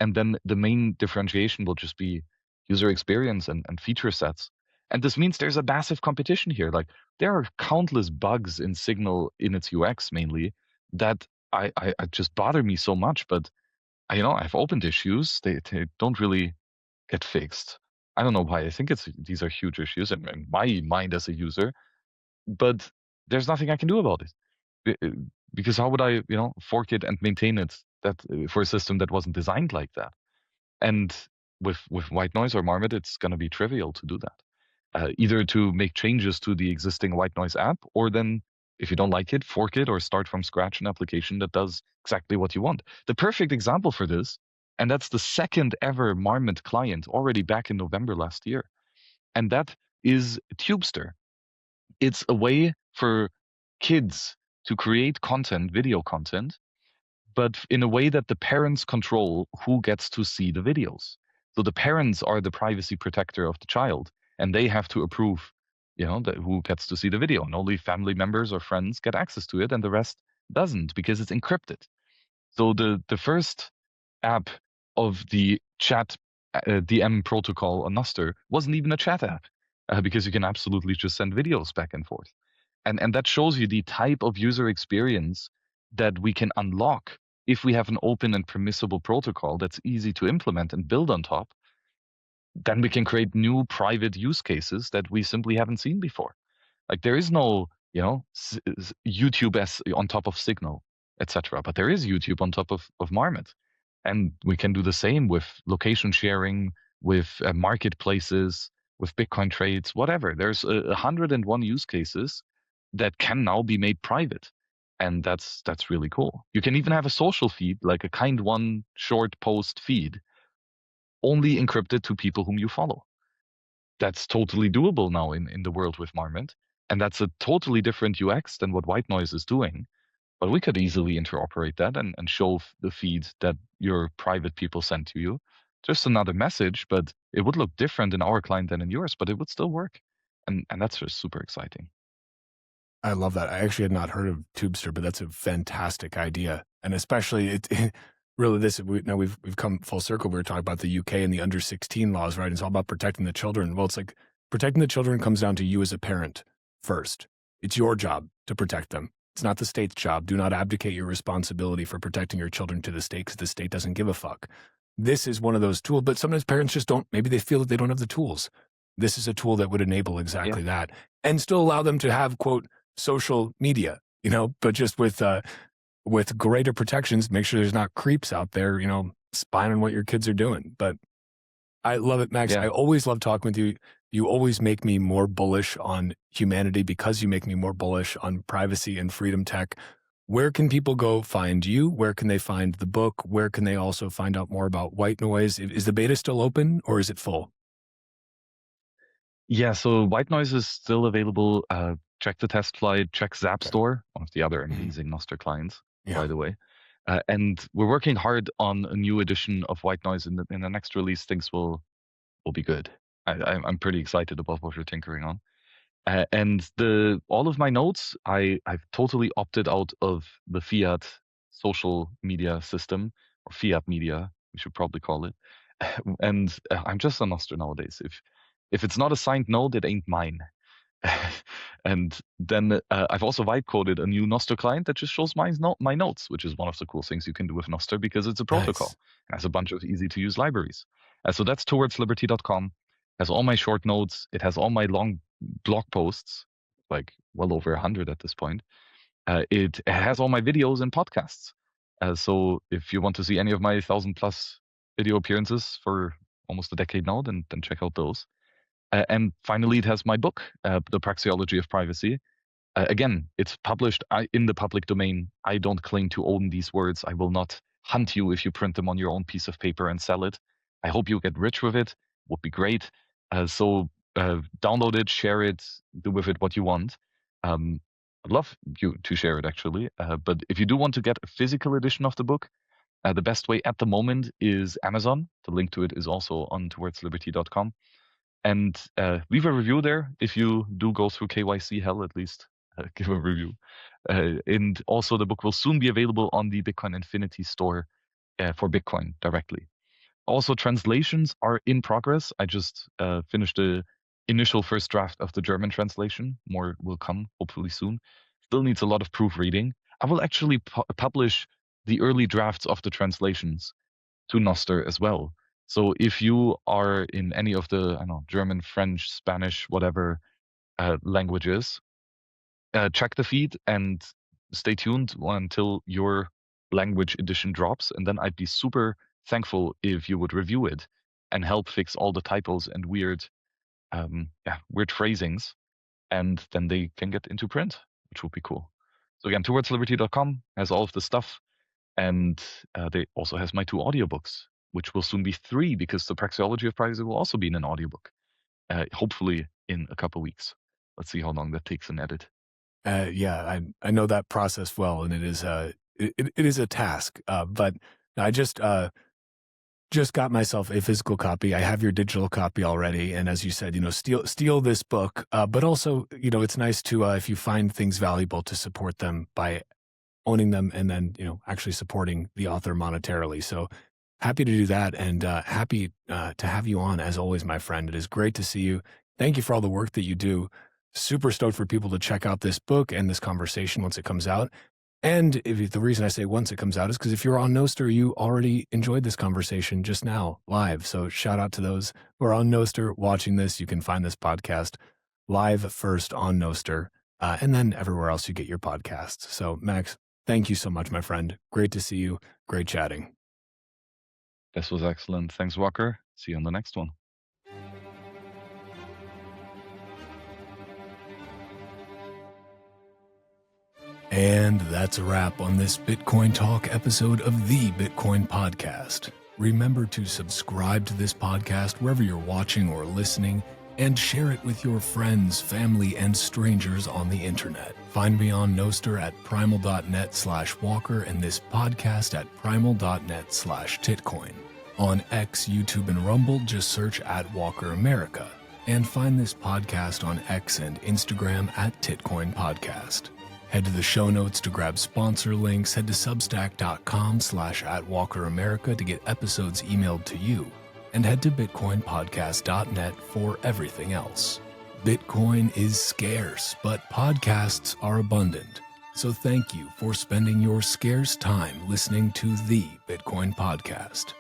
And then the main differentiation will just be user experience and feature sets. And this means there's a massive competition here. Like there are countless bugs in Signal in its UX mainly that I just bother me so much. But I've opened issues. They don't really get fixed. I don't know why. I think these are huge issues in my mind as a user, but there's nothing I can do about it. Because how would I, fork it and maintain it for a system that wasn't designed like that? And with white noise or Marmot, it's going to be trivial to do that. Either to make changes to the existing white noise app, or then if you don't like it, fork it or start from scratch an application that does exactly what you want. The perfect example for this, and that's the second ever Marmot client already back in November last year, and that is Tubester. It's a way for kids to create content, video content, but in a way that the parents control who gets to see the videos. So the parents are the privacy protector of the child, and they have to approve, that who gets to see the video, and only family members or friends get access to it, and the rest doesn't because it's encrypted. So the first app of the chat DM protocol on Nostr wasn't even a chat app because you can absolutely just send videos back and forth. And that shows you the type of user experience that we can unlock if we have an open and permissible protocol that's easy to implement and build on top. Then we can create new private use cases that we simply haven't seen before. Like there is no, YouTube as on top of Signal, etc. But there is YouTube on top of Marmot, and we can do the same with location sharing, with marketplaces, with Bitcoin trades, whatever. There's 101 use cases that can now be made private, and that's really cool. You can even have a social feed, like a kind one short post feed, only encrypted to people whom you follow. That's totally doable now in the world with Marmot. And that's a totally different UX than what white noise is doing. But we could easily interoperate that and show the feed that your private people send to you. Just another message, but it would look different in our client than in yours, but it would still work. And that's just super exciting. I love that. I actually had not heard of Tubester, but that's a fantastic idea. And especially it really we've come full circle. We were talking about the UK and the under 16 laws, right? It's all about protecting the children. Well, it's like protecting the children comes down to you as a parent first. It's your job to protect them. It's not the state's job. Do not abdicate your responsibility for protecting your children to the state because the state doesn't give a fuck. This is one of those tools, but sometimes parents just don't, maybe they feel that they don't have the tools. This is a tool that would enable exactly that and still allow them to have, quote, social media, but just with greater protections, make sure there's not creeps out there, spying on what your kids are doing. But I love it, Max. Yeah. I always love talking with you. You always make me more bullish on humanity because you make me more bullish on privacy and freedom tech. Where can people go find you? Where can they find the book? Where can they also find out more about white noise? Is the beta still open or is it full? Yeah, so white noise is still available. Check the test flight, check Zapstore, one of the other amazing Nostr clients, by the way. And we're working hard on a new edition of white noise. In the next release, things will be good. I'm pretty excited about what we're tinkering on. And all of my notes, I've totally opted out of the fiat social media system, or fiat media, we should probably call it. And I'm just a Nostr nowadays. If it's not a signed note, it ain't mine. And then I've also vibe coded a new Nostr client that just shows my notes, which is one of the cool things you can do with Nostr because it's a protocol. Nice. It has a bunch of easy to use libraries. So that's towardsliberty.com. Has all my short notes. It has all my long blog posts, like well over 100 at this point. It has all my videos and podcasts. So if you want to see any of my 1,000+ video appearances for almost a decade now, then check out those. And finally, it has my book, The Praxeology of Privacy. Again, it's published in the public domain. I don't claim to own these words. I will not hunt you if you print them on your own piece of paper and sell it. I hope you get rich with it. Would be great. So download it, share it, do with it what you want. I'd love you to share it, actually. But if you do want to get a physical edition of the book, the best way at the moment is Amazon. The link to it is also on towardsliberty.com. And leave a review there. If you do go through KYC hell, at least give a review. And also the book will soon be available on the Bitcoin Infinity store for Bitcoin directly. Also, translations are in progress. I just finished the initial first draft of the German translation. More will come, hopefully soon. Still needs a lot of proofreading. I will actually publish the early drafts of the translations to Nostr as well. So if you are in any of the, I don't know, German, French, Spanish, whatever languages, check the feed and stay tuned until your language edition drops. And then I'd be super thankful if you would review it and help fix all the typos and weird phrasings. And then they can get into print, which would be cool. So again, towardsliberty.com has all of the stuff. And they also has my 2 audiobooks, which will soon be 3 because the Praxeology of Privacy will also be in an audiobook, hopefully in a couple weeks. Let's see how long that takes an edit. Yeah, I know that process well, and it is a task. But I just got myself a physical copy. I have your digital copy already, and as you said, steal this book. But also, it's nice to if you find things valuable to support them by owning them, and then actually supporting the author monetarily. So happy to do that, and happy to have you on as always, my friend. It is great to see you. Thank you for all the work that you do. Super stoked for people to check out this book and this conversation once it comes out. And the reason I say once it comes out is because if you're on Nostr, you already enjoyed this conversation just now live. So shout out to those who are on Nostr watching this. You can find this podcast live first on Nostr, and then everywhere else you get your podcasts. So Max, thank you so much, my friend. Great to see you. Great chatting. This was excellent. Thanks, Walker. See you on the next one. And that's a wrap on this Bitcoin Talk episode of the Bitcoin Podcast. Remember to subscribe to this podcast wherever you're watching or listening, and share it with your friends, family, and strangers on the internet. Find me on Nostr at primal.net/Walker and this podcast at primal.net/Titcoin. On X, YouTube, and Rumble, just search at Walker America. And find this podcast on X and Instagram at Titcoin Podcast. Head to the show notes to grab sponsor links. Head to substack.com/@WalkerAmerica to get episodes emailed to you. And head to bitcoinpodcast.net for everything else. Bitcoin is scarce, but podcasts are abundant. So thank you for spending your scarce time listening to the Bitcoin Podcast.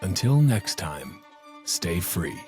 Until next time, stay free.